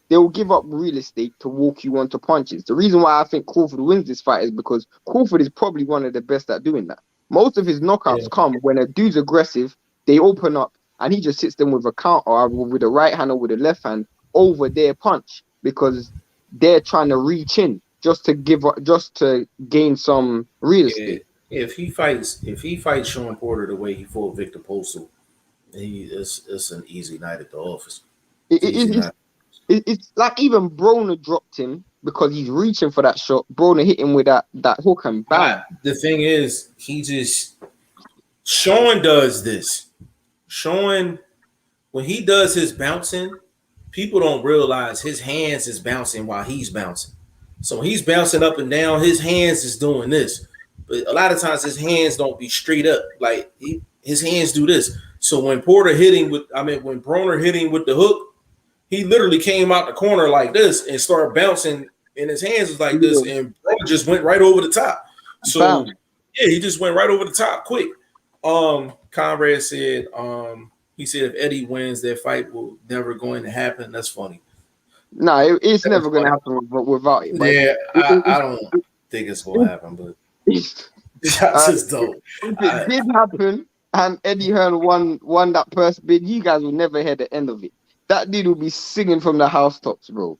They will give up real estate to walk you onto punches. The reason why I think Crawford wins this fight is because Crawford is probably one of the best at doing that. Most of his Yeah. knockouts come when a dude's aggressive, they open up, and he just sits them with a counter or with a right hand or with a left hand over their punch because they're trying to reach in just to gain some real Yeah. estate. If he fights Shawn Porter the way he fought Victor Postal, it's an easy night at the office. It, It's an easy it, night. it's like even Broner dropped him because he's reaching for that shot. Broner hit him with that hook and bam. The thing is, Shawn does this. Shawn, when he does his bouncing, people don't realize his hands is bouncing while he's bouncing. So when he's bouncing up and down, his hands is doing this. But a lot of times his hands don't be straight up. Like his hands do this. So when when Broner hit him with the hook, he literally came out the corner like this and started bouncing, and his hands was like this, and Broner just went right over the top. So Bam. yeah, he just went right over the top quick. Conrad said He said if Eddie wins, that fight will never going to happen. That's funny. No, it's That was never gonna funny. happen without it. But Yeah, it, I it, don't think it's gonna it, happen, but it, I uh, just don't. if it did happen and Eddie Hearn won that first bid, you guys will never hear the end of it. That dude will be singing from the housetops, bro.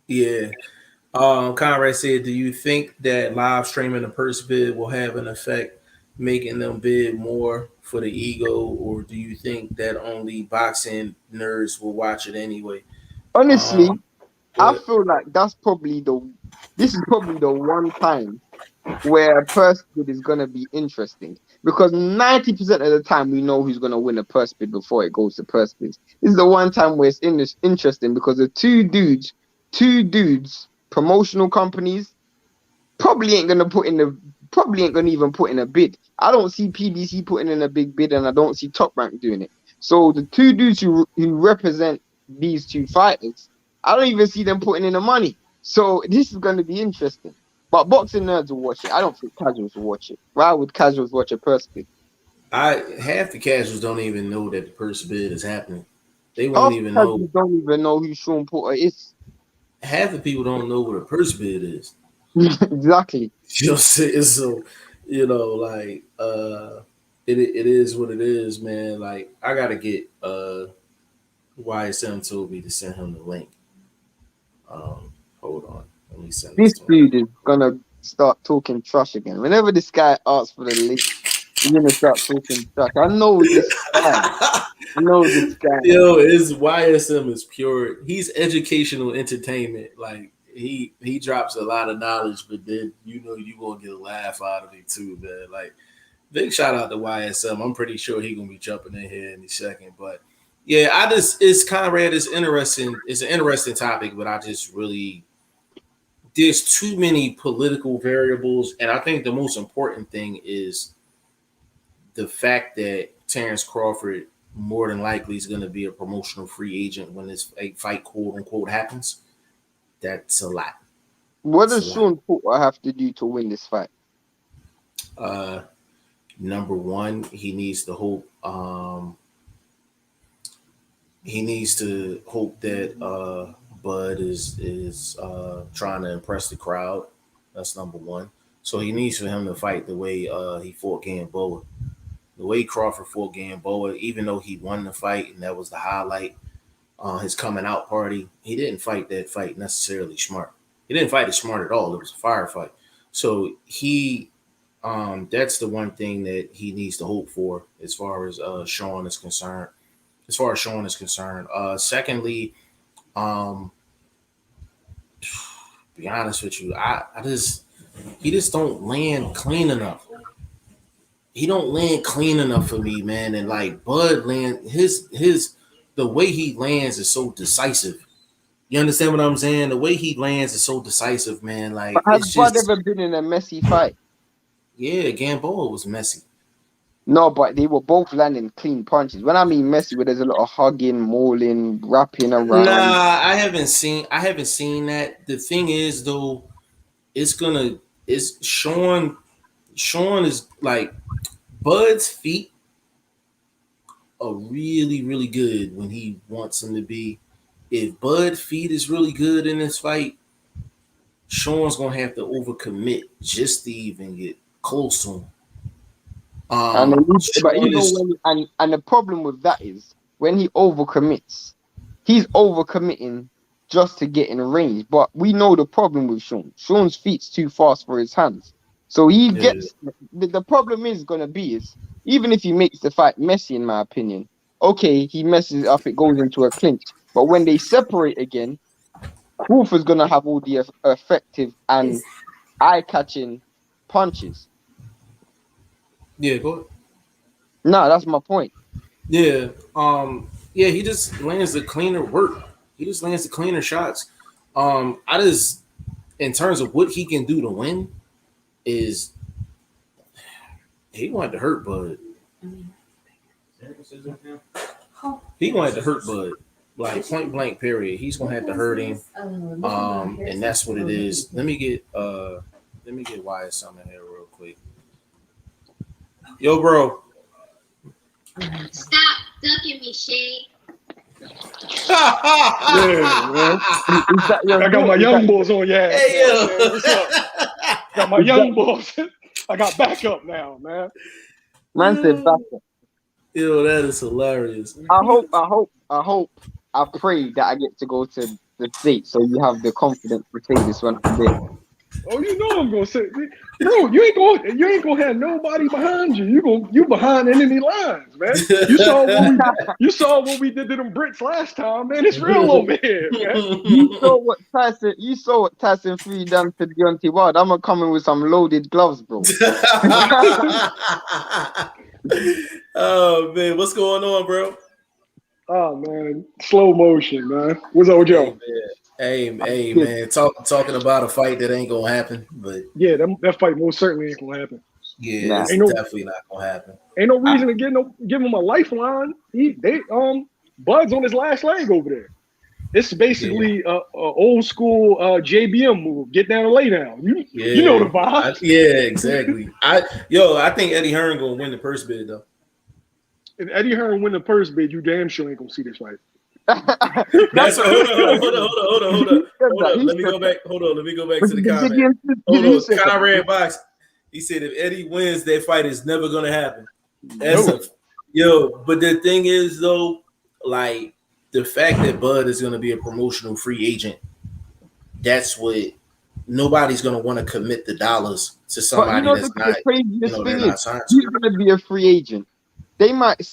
Yeah. Conrad said, "Do you think that live streaming the purse bid will have an effect, making them bid more for the ego, or do you think that only boxing nerds will watch it anyway?" Honestly, Um, I but feel like this is probably the one time where a purse bid is gonna be interesting because 90% of the time we know who's gonna win a purse bid before it goes to purse bids. This is the one time where it's interesting because the two dudes, promotional companies probably ain't gonna even put in a bid. I don't see PBC putting in a big bid, and I don't see Top Rank doing it. So the two dudes who represent these two fighters, I don't even see them putting in the money. So this is gonna be interesting. But boxing nerds will watch it. I don't think casuals will watch it. Why would casuals watch a purse bid? half the casuals don't even know that the purse bid is happening. They won't Half even know. casuals don't even know who Sean Porter is. Half the people don't know what a purse bid is. Exactly. You know what I'm saying? So, like it is what it is, man. Like I gotta get YSM told me to send him the link. Hold on. Let me send this This to him. dude is gonna start talking trash again. Whenever this guy asks for the link, he's gonna start talking trash. I know this guy. I know this guy. His YSM is pure. He's educational entertainment. Like he drops a lot of knowledge, but then you gonna get a laugh out of it too, man. Like big shout out to YSM. I'm pretty sure he gonna be jumping in here in a second. But yeah, it's Conrad is interesting. It's an interesting topic, but I just really there's too many political variables, and I think the most important thing is the fact that Terence Crawford more than likely is going to be a promotional free agent when this fight quote unquote happens. That's a lot. What It's does a lot. Sean Porter have to do to win this fight? Uh, Number one, he needs to hope that Bud is trying to impress the crowd. That's number one. So he needs for him to fight the way he fought Gamboa. The way Crawford fought Gamboa, even though he won the fight and that was the highlight, his coming out party, he didn't fight that fight necessarily smart. He didn't fight it smart at all. It was a firefight. So that's the one thing that he needs to hope for as far as Shawn is concerned. As far as Shawn is concerned. Secondly, um, be honest with you, I just he just don't land clean enough. He don't land clean enough for me, man. And like Bud land his the way he lands is so decisive. You understand what I'm saying? The way he lands is so decisive, man. But Like has it's Bud just ever been in a messy fight? yeah, Gamboa was messy. No, but they were both landing clean punches. When I mean messy, where there's a lot of hugging, mauling, wrapping around. Nah, I haven't seen that. The thing is though, it's gonna it's Shawn is like Bud's feet are really, really good when he wants them to be. If Bud feet is really good in this fight, Shawn's gonna have to overcommit just to even get close to him. And but Shawn even is when and the problem with that is when he overcommits, he's overcommitting just to get in range. But we know the problem with Sean. Sean's feet's too fast for his hands. So he yeah, gets the problem is gonna be is even if he makes the fight messy, in my opinion, okay, he messes it up, it goes into a clinch. But when they separate again, Crawford's gonna have all the effective and eye-catching punches. yeah, go ahead. No, that's my point. Yeah, yeah, he just lands the cleaner work. He just lands the cleaner shots. I just in terms of what he can do to win is he wanted to hurt Bud. He gonna have to hurt Bud. Like point blank period. He's gonna have to hurt him. And that's what it is. Let me get Wyatt something here real quick. Yo, bro. Stop. Ducking me, Shay. Yeah, man. Is that your I got my young boys on your ass Hey, now, yo. man. What's up? Got my young boys. I got backup now, man. man said back? Yo, that is hilarious. I pray that I get to go to the States so you have the confidence to say this when I'm there. Oh, you know I'm gonna say, bro. You ain't gonna have nobody behind you. You behind enemy lines, man. You saw what we did to them Brits last time, man. It's real over here, man. You saw what Tyson Fury done to Deontay Wilder. I'm gonna come in with some loaded gloves, bro. Oh man, what's going on, bro? Oh man, slow motion, man. What's up with y'all? Hey man, talking about a fight that ain't gonna happen, but Yeah, that fight most certainly ain't gonna happen. yeah, it's definitely not gonna happen. Ain't no reason to give him a lifeline. Bud's on his last leg over there. It's basically a old school JBM move. Get down and lay down. You know the vibe. Yeah, exactly. I think Eddie Hearn gonna win the purse bid though. If Eddie Hearn win the purse bid, you damn sure ain't gonna see this fight. That's hold on. Let me go back. Hold on. Let me go back to the comment. Hold on. Conrad Box. He said if Eddie wins, that fight is never gonna happen. But the thing is though, like the fact that Bud is gonna be a promotional free agent, that's what nobody's gonna want to commit the dollars to somebody that's not. He's gonna be a free agent. He might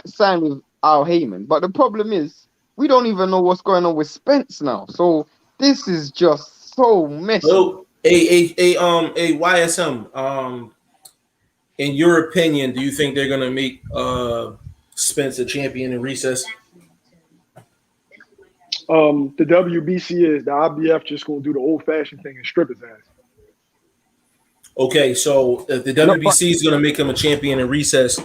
sign with Al Heyman, but the problem is we don't even know what's going on with Spence now. So this is just so messy. So, YSM. In your opinion, do you think they're gonna make Spence a champion in recess? The WBC is the IBF just gonna do the old fashioned thing and strip his ass. Okay, so if the WBC is gonna make him a champion in recess,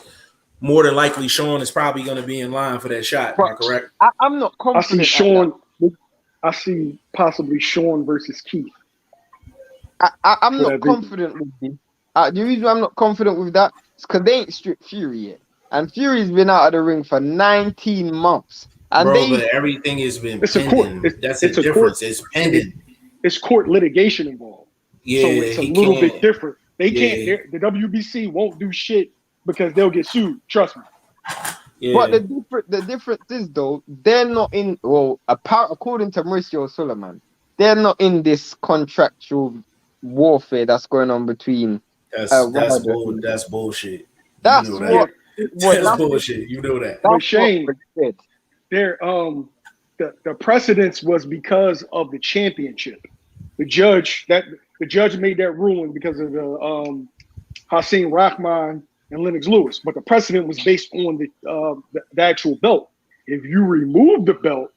more than likely Shawn is probably gonna be in line for that shot. Am I correct? I'm not confident. I see Shawn. I see possibly Shawn versus Keith. I'm not confident with him. The reason I'm not confident with that is because they ain't stripped Fury yet, and Fury's been out of the ring for 19 months. And but everything has been pending. That's the difference. It's pending. It's court litigation involved. Yeah, so it's a little bit different. They can't. The WBC won't do shit because they'll get sued. Trust me. Yeah. But the difference is though they're not in. Well, according to Mauricio Suleiman, they're not in this contractual warfare that's going on between. That's bullshit. That's bullshit. You know that. But Shane, there the precedence was because of the championship. The judge made that ruling because of the Hassan Rahman and Lennox Lewis, but the precedent was based on the actual belt. If you remove the belt,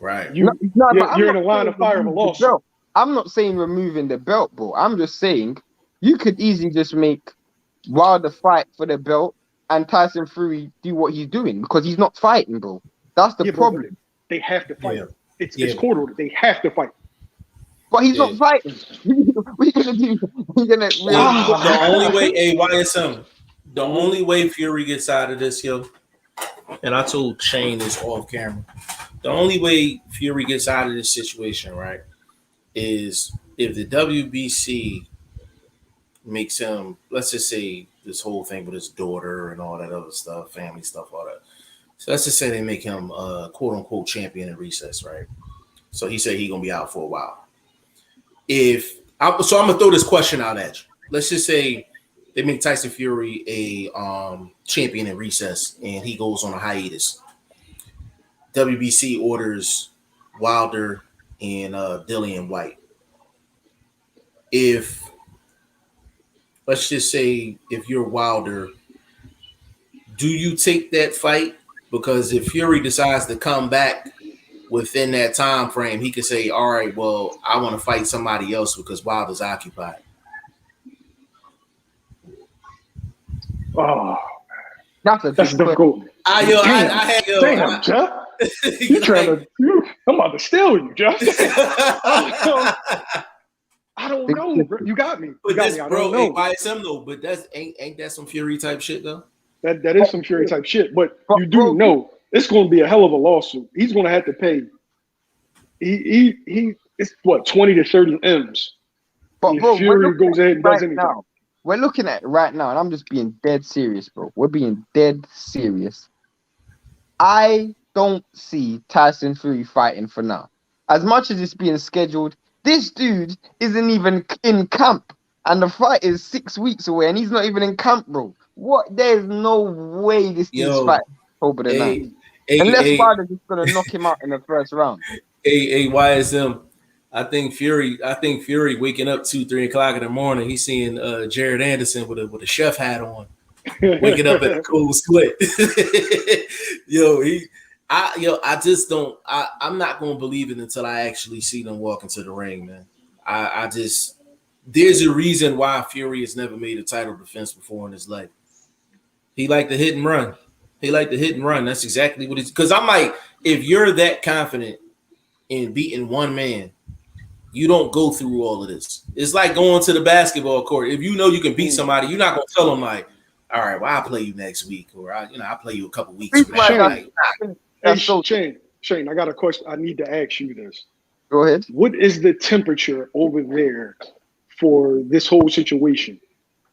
right, you're in a line of fire of a lawsuit. I'm not saying removing the belt, bro. I'm just saying you could easily just make Wilder fight for the belt and Tyson Fury do what he's doing because he's not fighting, bro. That's the problem. They have to fight. It's court order. They have to fight. But he's not fighting. We're gonna do. The only way, YSM. The only way Fury gets out of this, and I told Shane this off camera. The only way Fury gets out of this situation, right, is if the WBC makes him, let's just say this whole thing with his daughter and all that other stuff, family stuff, all that. So let's just say they make him a quote unquote champion in recess, right? So he said he's gonna be out for a while. I'm gonna throw this question out at you. Let's just say they make Tyson Fury a champion in recess and he goes on a hiatus. WBC orders Wilder and Dillian White. Let's just say if you're Wilder, do you take that fight? Because if Fury decides to come back within that time frame, he could say, all right, well, I want to fight somebody else because Wilder's occupied. Oh, that's difficult. I'm about to steal you, Jeff. I don't know, bro. You got me. But this, bro, YSM though. But ain't that some Fury type shit though? That is some Fury type shit. But you do bro, know it's going to be a hell of a lawsuit. He's going to have to pay. It's what 20 to 30 M's. but If bro, Fury goes ahead and does anything. now. We're looking at it right now, and I'm just being dead serious, bro. We're being dead serious. I don't see Tyson Fury fighting for now. As much as it's being scheduled, this dude isn't even in camp, and the fight is 6 weeks away, and he's not even in camp, bro. What? There's no way this dude's fighting October the 9th. Unless Wilder's just gonna knock him out in the first round. YSM. I think Fury waking up 2-3 o'clock in the morning. He's seeing Jared Anderson with a chef hat on, waking up in a cold sweat. I just don't. I'm not gonna believe it until I actually see them walk into the ring, man. There's a reason why Fury has never made a title defense before in his life. He liked to hit and run. That's exactly what it's. Because I'm like, if you're that confident in beating one man, you don't go through all of this. It's like going to the basketball court. If you know you can beat somebody, you're not gonna tell them like, all right, well, I'll play you next week, or I'll play you a couple weeks from now. Hey, Shane, I got a question. I need to ask you this. Go ahead. What is the temperature over there for this whole situation?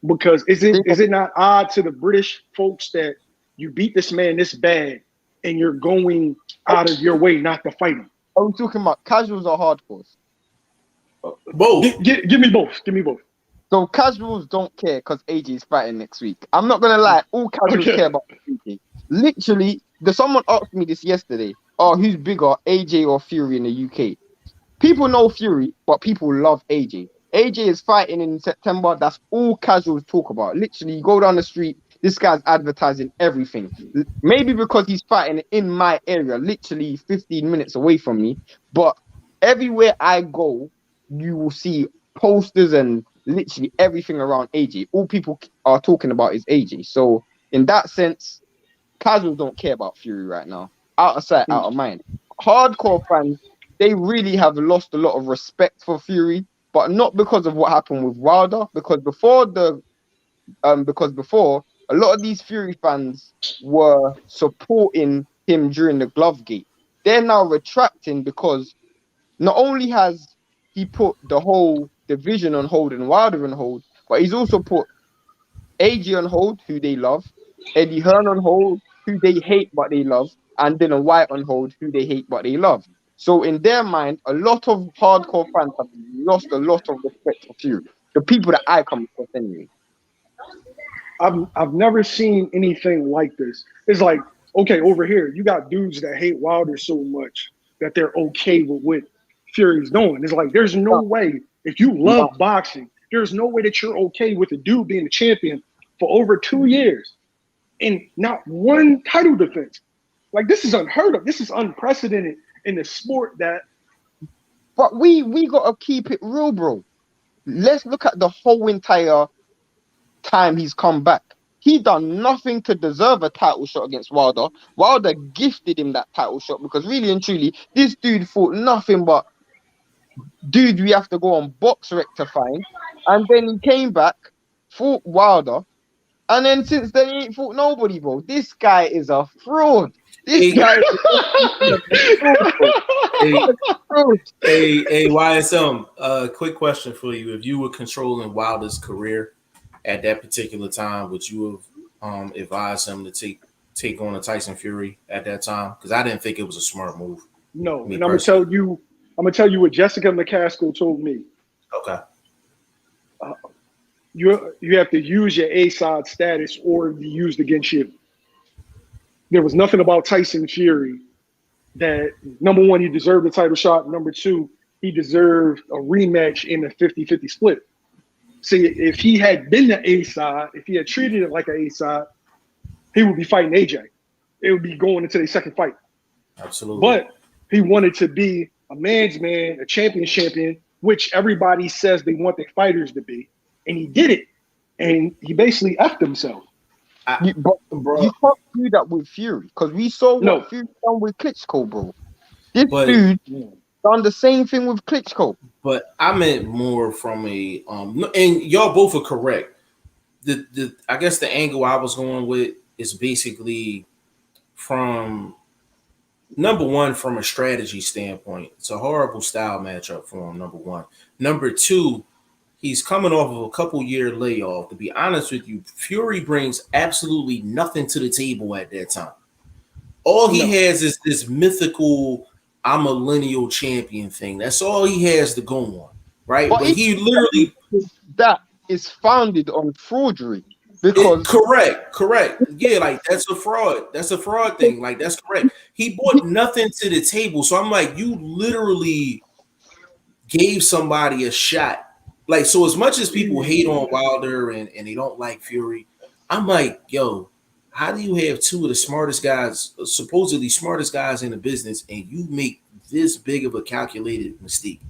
Because is it not odd to the British folks that you beat this man this bad and you're going out of your way not to fight him? I'm talking about casuals or hardcores. Both. Give me both. So casuals don't care because AJ is fighting next week. I'm not gonna lie, all casuals care about AJ. Literally, someone asked me this yesterday. Oh, who's bigger, AJ or Fury in the UK? People know Fury, but people love AJ. AJ is fighting in September. That's all casuals talk about. Literally, you go down the street, this guy's advertising everything. Maybe because he's fighting in my area, literally 15 minutes away from me. But everywhere I go, you will see posters and literally everything around AJ. All people are talking about is AJ. So in that sense, casuals don't care about Fury right now. Out of sight, out of mind. Hardcore fans, they really have lost a lot of respect for Fury, but not because of what happened with Wilder. Because before a lot of these Fury fans were supporting him during the glove gate. They're now retracting because not only has he put the whole division on hold and Wilder on hold, but he's also put AJ on hold, who they love, Eddie Hearn on hold, who they hate but they love, and Dylan White on hold, who they hate but they love. So in their mind, a lot of hardcore fans have lost a lot of respect for Fury. The people that I come across anyway. I've never seen anything like this. It's like, okay, over here, you got dudes that hate Wilder so much that they're okay with what Fury's doing. It's like, there's no way, if you love boxing, there's no way that you're okay with a dude being a champion for over 2 years and not one title defense. Like, this is unheard of. This is unprecedented in the sport that. But we gotta keep it real, bro. Let's look at the whole entire time he's come back. He done nothing to deserve a title shot against Wilder. Wilder gifted him that title shot because really and truly, this dude fought nothing but dude we have to go on BoxRec to find. And then he came back, fought Wilder, and then since then he ain't fought nobody, bro. This guy is a fraud. This guy is a fraud. Hey, YSM, quick question for you. If you were controlling Wilder's career at that particular time, would you have advised him to take on a Tyson Fury at that time? Because I didn't think it was a smart move. No, and I'm gonna tell you what Jessica McCaskill told me. Okay. You have to use your A-side status or be used against you. There was nothing about Tyson Fury that, number one, he deserved a title shot. Number two, he deserved a rematch in a 50-50 split. See, if he had been the A-side, if he had treated it like an A-side, he would be fighting AJ. It would be going into their second fight. Absolutely. But he wanted to be a man's man, a champion, which everybody says they want their fighters to be. And he did it. And he basically effed himself. You can't do that with Fury because we saw what Fury done with Klitschko, bro. This dude done the same thing with Klitschko. But I meant more from and y'all both are correct. I guess the angle I was going with is basically from number one, from a strategy standpoint, it's a horrible style matchup for him. Number one. Number two, he's coming off of a couple-year layoff. To be honest with you, Fury brings absolutely nothing to the table at that time. All he has is this mythical I'm a lineal champion thing. That's all he has to go on, right? But he literally that is founded on fraudery. Because correct. Yeah, like that's a fraud. That's a fraud thing. Like that's correct. He brought nothing to the table. So I'm like, you literally gave somebody a shot. Like, so as much as people hate on Wilder and they don't like Fury, I'm like, yo, how do you have two of the smartest guys, supposedly smartest guys in the business, and you make this big of a calculated mistake?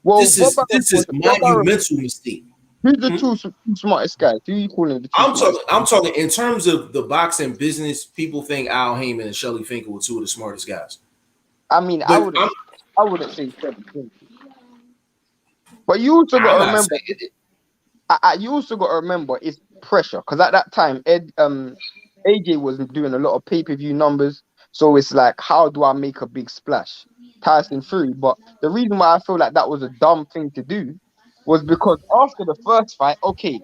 Well, this is monumental mistake. Who's the two smartest guys? Who are you calling the two? I'm talking in terms of the boxing business. People think Al Heyman and Shelly Finkel were two of the smartest guys. I mean, I wouldn't say Shelly. But you also got to remember. You also got to remember it's pressure, because at that time, AJ was doing a lot of pay-per-view numbers, so it's like, how do I make a big splash? Tyson Fury. But the reason why I feel like that was a dumb thing to do was because after the first fight, okay,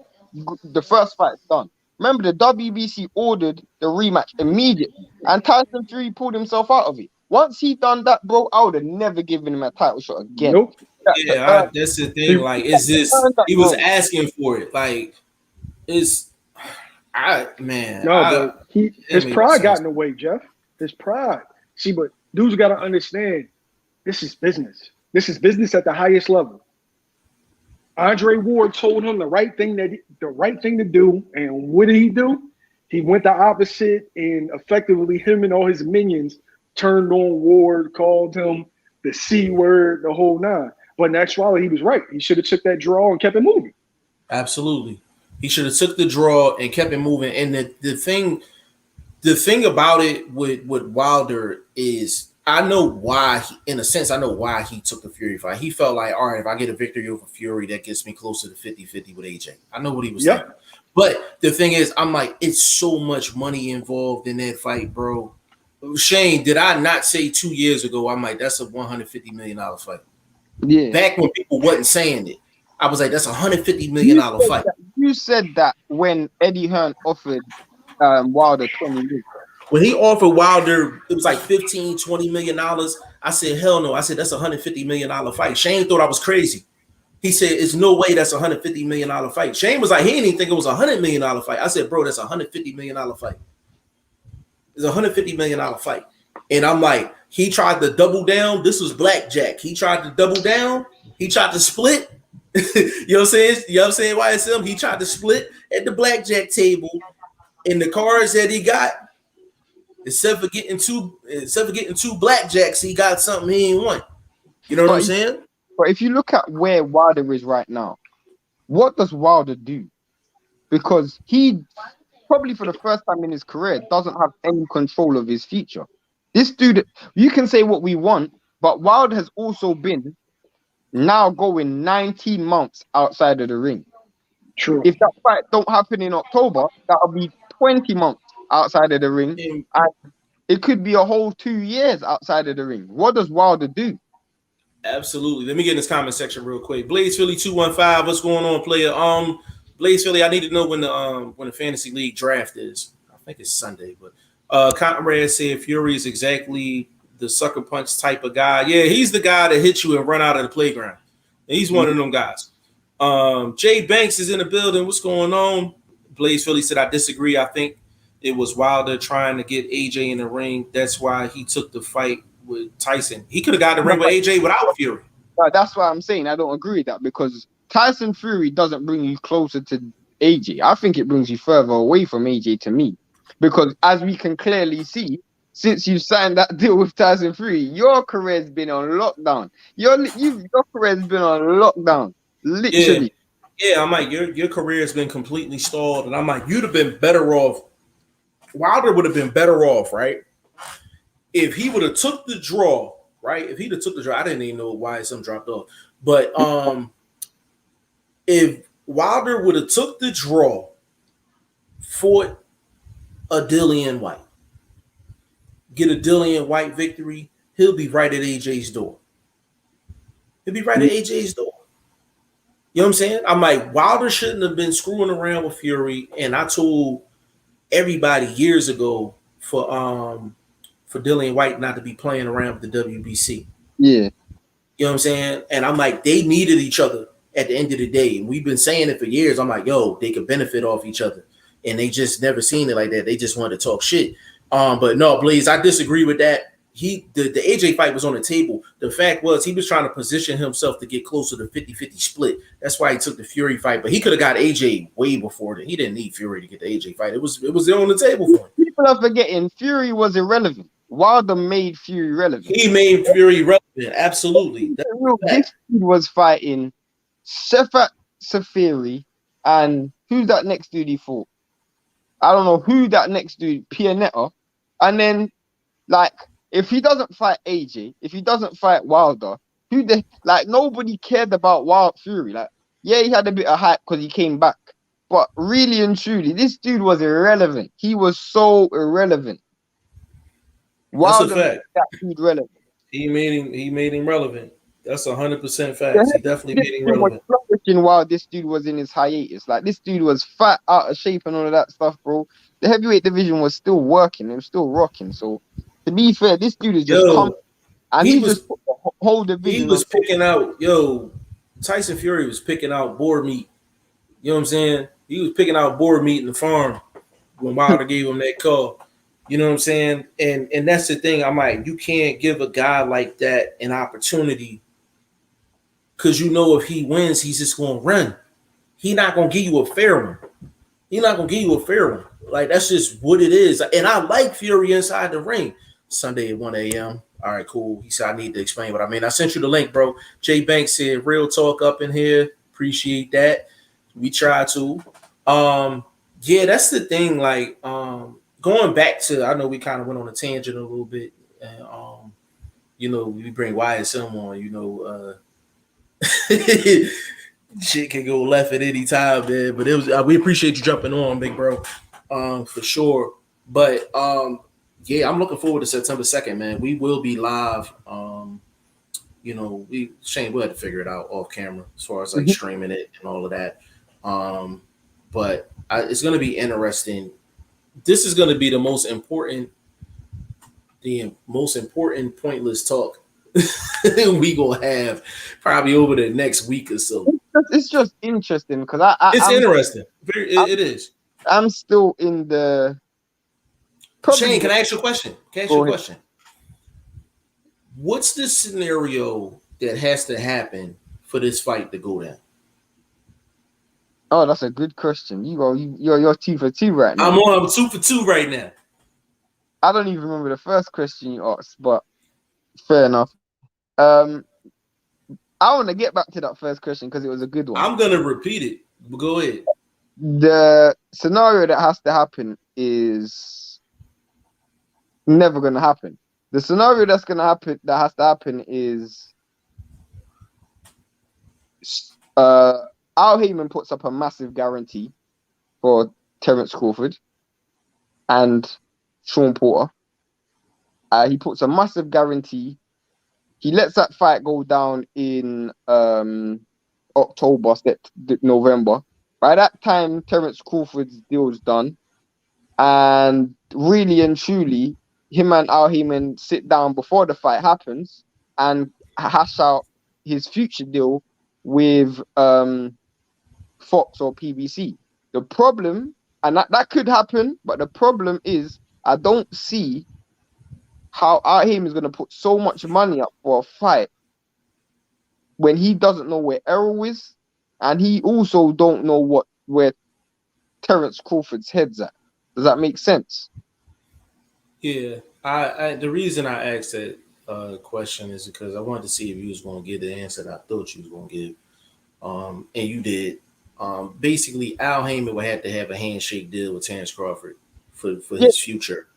the first fight's done. Remember, the WBC ordered the rematch immediately, and Tyson Fury pulled himself out of it. Once he done that, bro, I would have never given him a title shot again. Nope. That's the thing. Like, is this? He was asking for it. Like, his pride got in the way, Jeff. His pride. See, but dudes got to understand, this is business. This is business at the highest level. Andre Ward told him the right thing to do, and what did he do? He went the opposite, and effectively, him and all his minions turned on Ward, called him the C word, the whole nine. But in actuality, he was right. He should have took that draw and kept it moving. Absolutely, he should have took the draw and kept it moving. And the thing about it with Wilder is, I know why, in a sense, I know why he took the Fury fight. He felt like, all right, if I get a victory over Fury, that gets me closer to 50-50 with AJ. I know what he was thinking. But the thing is, I'm like, it's so much money involved in that fight, bro. Shane, did I not say 2 years ago, I'm like, that's a $150 million fight? Yeah. Back when people wasn't saying it, I was like, that's a $150 million fight. You said that when Eddie Hearn offered Wilder 20 million. When he offered Wilder, it was like $15-20 million. I said, hell no. I said, that's a $150 million fight. Shane thought I was crazy. He said, it's no way that's a $150 million fight. Shane was like, he didn't even think it was a $100 million fight. I said, bro, that's a $150 million fight. It's a $150 million fight. And I'm like, he tried to double down. This was blackjack. He tried to double down. He tried to split. You know what I'm saying? You know what I'm saying? YSM, he tried to split at the blackjack table. And the cards that he got, Except for getting two blackjacks, he got something he ain't want. You know what I'm saying? But if you look at where Wilder is right now, what does Wilder do? Because he probably for the first time in his career doesn't have any control of his future. This dude, you can say what we want, but Wilder has also been now going 19 months outside of the ring. True. If that fight don't happen in October, that'll be 20 months outside of the ring, and it could be a whole 2 years outside of the ring. What does Wilder do? Absolutely. Let me get in this comment section real quick. Blaze Philly 215, what's going on, player? Blaze Philly, I need to know when the fantasy league draft is. I think it's Sunday, but Conrad said Fury is exactly the sucker punch type of guy. Yeah, he's the guy that hits you and run out of the playground. And he's one of them guys. Jay Banks is in the building. What's going on? Blaze Philly said, I disagree. I think it was Wilder trying to get AJ in the ring. That's why he took the fight with Tyson. He could have got the ring with AJ without Fury. That's why I'm saying I don't agree with that, because Tyson Fury doesn't bring you closer to AJ. I think it brings you further away from AJ to me. Because as we can clearly see, since you signed that deal with Tyson Fury, your career's been on lockdown. Your career's been on lockdown. Literally. Yeah, I'm like, your career has been completely stalled. And I'm like, you'd have been better off. Wilder would have been better off, right? If he would have took the draw, right? If he'd have took the draw, I didn't even know why some dropped off. But if Wilder would have took the draw, fought a Dillian White. Get a Dillian White victory, he'll be right at AJ's door. He'll be right at AJ's door. You know what I'm saying? I'm like, Wilder shouldn't have been screwing around with Fury. And I told everybody years ago for Dillian White not to be playing around with the WBC. Yeah. You know what I'm saying? And I'm like, they needed each other at the end of the day. And we've been saying it for years. I'm like, yo, they could benefit off each other. And they just never seen it like that. They just wanted to talk shit. But no, Blaze, I disagree with that. The AJ fight was on the table. The fact was he was trying to position himself to get closer to 50-50 split. That's why he took the Fury fight. But he could have got AJ way before that. He didn't need Fury to get the AJ fight. It was there on the table for him. People are forgetting Fury was irrelevant. Wilder made Fury relevant. He made Fury relevant. Absolutely. This dude was fighting Sefat Safiri, and who's that next dude he fought? I don't know who that next dude, Pianetta. And then, like, if he doesn't fight AJ, if he doesn't fight Wilder, nobody cared about Wild Fury. Like, yeah, he had a bit of hype because he came back. But really and truly, this dude was irrelevant. He was so irrelevant. Wilder That's a fact. That dude relevant. He made him relevant. That's 100% facts. He definitely made him relevant. While this dude was in his hiatus, like this dude was fat, out of shape, and all of that stuff, bro. The heavyweight division was still working. It was still rocking. So, to be fair, this dude is just and he just put the whole division. He was picking out, Tyson Fury was picking out boar meat. You know what I'm saying? He was picking out boar meat in the farm when Wilder gave him that call. You know what I'm saying? And that's the thing. I'm like, you can't give a guy like that an opportunity because you know if he wins, he's just going to run. He's not going to give you a fair one. He's not going to give you a fair one. Like, that's just what it is. And I like Fury inside the ring. Sunday at 1 a.m. All right, cool. He said, I need to explain what I mean. I sent you the link, bro. Jay Banks said, real talk up in here. Appreciate that. We try to. Yeah, that's the thing. Like, going back to, I know we kind of went on a tangent a little bit. And, we bring Wyatt Sim on, shit can go left at any time, man. But it was we appreciate you jumping on, big bro, for sure. But yeah, I'm looking forward to September 2nd, man. We will be live. Shane, we'll have to figure it out off camera as far as like streaming it and all of that. But it's gonna be interesting. This is gonna be the most important pointless talk we gonna have probably over the next week or so. It's just interesting because it's interesting. It is. I'm still in the. Shane, can I ask you a question? What's the scenario that has to happen for this fight to go down? Oh, that's a good question. You're 2 for 2 right now. I'm 2 for 2 right now. I don't even remember the first question you asked, but fair enough. I want to get back to that first question because it was a good one. I'm gonna repeat it. But go ahead. The scenario that has to happen is never gonna happen. The scenario that has to happen is Al Heyman puts up a massive guarantee for Terence Crawford and Shawn Porter. He puts a massive guarantee. He lets that fight go down in October, November. By that time, Terence Crawford's deal is done. And really and truly, him and Al Heyman sit down before the fight happens and hash out his future deal with Fox or PBC. The problem, and that could happen, but the problem is I don't see how Al Heyman is going to put so much money up for a fight when he doesn't know where Errol is, and he also don't know where Terence Crawford's head's at. Does that make sense? Yeah, I the reason I asked that question is because I wanted to see if you was going to give the answer that I thought you was going to give, and you did. Basically, Al Heyman would have to have a handshake deal with Terence Crawford for his future.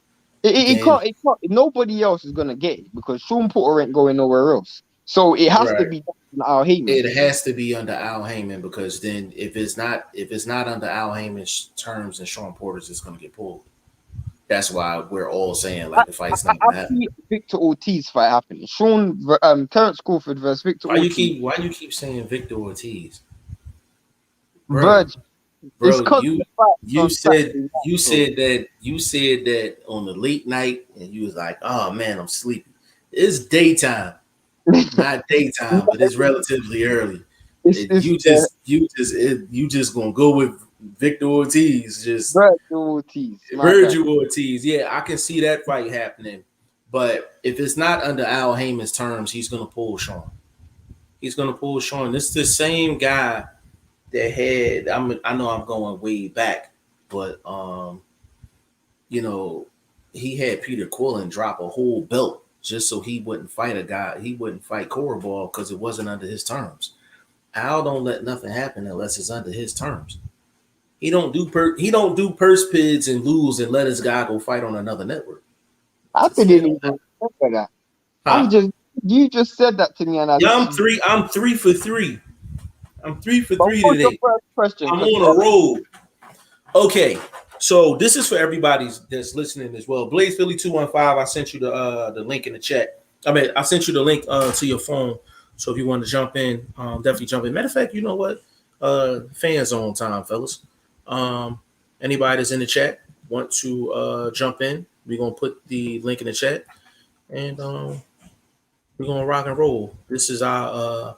It can't. Nobody else is gonna get it because Shawn Porter ain't going nowhere else. So it has to be under Al Heyman. It has to be under Al Heyman because then if it's not under Al Heyman's terms, then Shawn Porter's just gonna get pulled. That's why we're all saying like the fight's not I gonna happen. see Victor Ortiz fight happening. Terence Crawford versus Victor Ortiz. Why you keep saying Victor Ortiz, bro? Virgin. It's Bro, because the fight you on said Saturday you night, said that you said that on the late night, and you was like, "Oh man, I'm sleepy." It's daytime, bro. not daytime, but it's relatively early. It's You just gonna go with Victor Ortiz, just Virgil Ortiz. My bad. Virgil Ortiz. Yeah, I can see that fight happening, but if it's not under Al Heyman's terms, he's gonna pull Shawn. He's gonna pull Shawn. This is the same guy that had. I know I'm going way back, but you know, he had Peter Quillen drop a whole belt just so he wouldn't fight a guy. He wouldn't fight Korobov because it wasn't under his terms. Al don't let nothing happen unless it's under his terms. He don't do purse bids and lose and let his guy go fight on another network. I didn't even remember that. Huh? You just said that to me, and Yeah, I'm 3 for 3. I'm 3 for 3 what's your today. first question? I'm on a roll. Okay, so this is for everybody that's listening as well. Blaze Philly 215. I sent you the link in the chat. I sent you the link to your phone. So if you want to jump in, definitely jump in. Matter of fact, you know what? Fan zone time, fellas. Anybody that's in the chat want to jump in? We're gonna put the link in the chat, and we're gonna rock and roll. This is our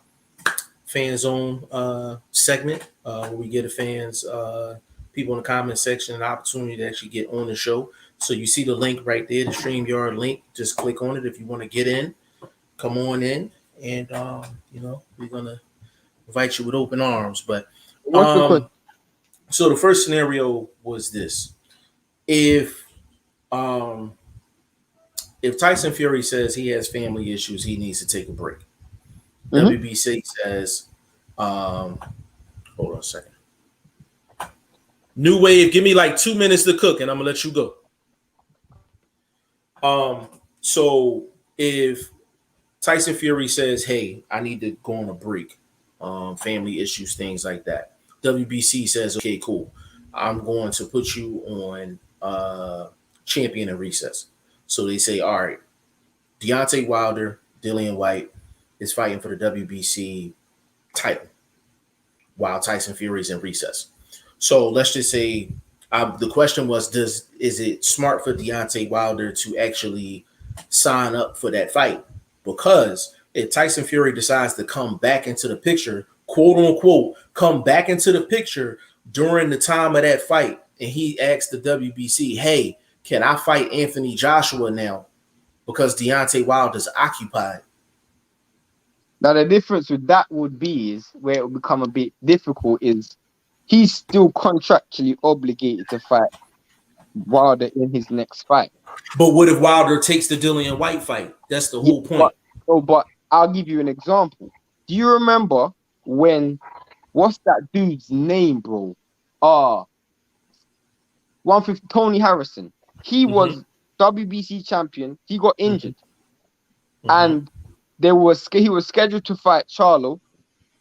fan zone segment where we get the fans, people in the comment section, an opportunity to actually get on the show. So you see the link right there, the StreamYard link. Just click on it if you want to get in. Come on in, and we're gonna invite you with open arms. But so the first scenario was this: if Tyson Fury says he has family issues, he needs to take a break. Mm-hmm. WBC says, hold on a second. New Wave, give me like 2 minutes to cook, and I'm gonna let you go. So if Tyson Fury says, "Hey, I need to go on a break, family issues, things like that," WBC says, "Okay, cool. I'm going to put you on champion in recess." So they say, "All right, Deontay Wilder, Dillian White is fighting for the WBC title while Tyson Fury's in recess." So let's just say the question was, is it smart for Deontay Wilder to actually sign up for that fight? Because if Tyson Fury decides to come back into the picture, quote unquote, come back into the picture during the time of that fight, and he asks the WBC, "Hey, can I fight Anthony Joshua now because Deontay Wilder's occupied?" Now the difference with that would be is where it will become a bit difficult is he's still contractually obligated to fight Wilder in his next fight. But what if Wilder takes the Dillian White fight? That's the whole point. But I'll give you an example. Do you remember when, what's that dude's name, bro? 150 Tony Harrison. He was WBC champion. He got injured. And he was scheduled to fight Charlo.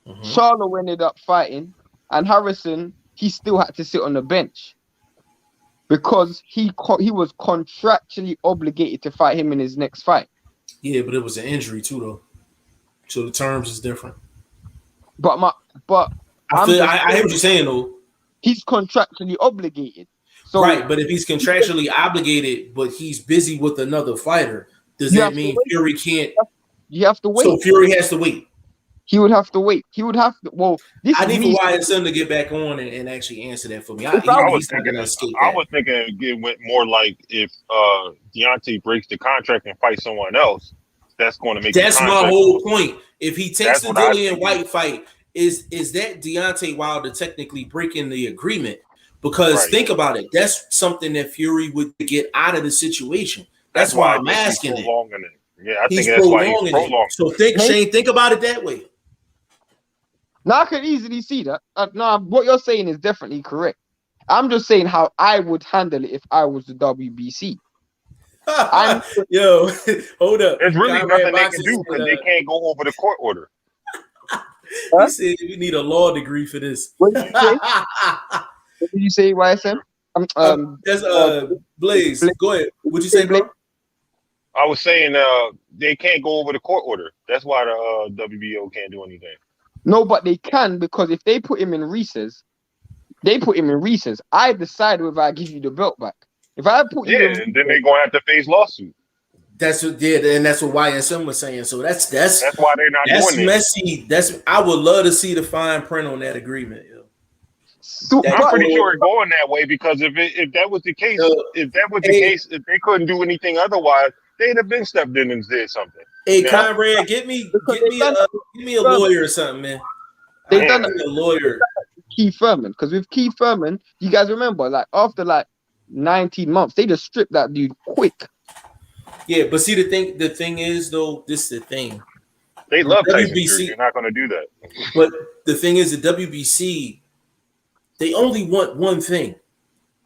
Charlo ended up fighting, and Harrison, he still had to sit on the bench because he was contractually obligated to fight him in his next fight. Yeah, but it was an injury too, though. So the terms is different. But I hear what you're saying, though. He's contractually obligated. So, right, but if he's contractually obligated, but he's busy with another fighter, does that mean Fury can't? You have to wait. So Fury has to wait. He would have to wait. He would have to. Well, I need for YSM to get back on and actually answer that for me. I was thinking it went more like if Deontay breaks the contract and fights someone else, that's going to make. That's my whole point. If he takes the Dillian White fight, is that Deontay Wilder technically breaking the agreement? Because think about it, that's something that Fury would get out of the situation. That's why I'm asking it. Yeah, I think that's why he's prolonging. So Shane, think about it that way. Now I can easily see that. No, what you're saying is definitely correct. I'm just saying how I would handle it if I was the WBC. Yo, hold up. There's really nothing they can do because they can't go over the court order. He said we need a law degree for this. What did you say? What did you say, YSM? Blaze, go ahead. What'd you say, bro? I was saying they can't go over the court order. That's why the WBO can't do anything. No, but they can, because if they put him in recess, I decide whether I give you the belt back. If I put you in, and then they're gonna have to face lawsuit. That's what did, and that's what YSM was saying. So that's why they're not doing it. Messy. I would love to see the fine print on that agreement. Yo. So, I'm pretty sure it's going that way, because if that was the case, if they couldn't do anything otherwise, they'd have been stepped in and did something. Hey, Conrad, get me a lawyer or something, man. They done a lawyer. Keith Thurman, because with Keith Thurman, you guys remember, like after like 19 months, they just stripped that dude quick. Yeah, but see the thing is though, this is the thing. They love Tyson Fury. You're not going to do that. But the thing is, the WBC, they only want one thing.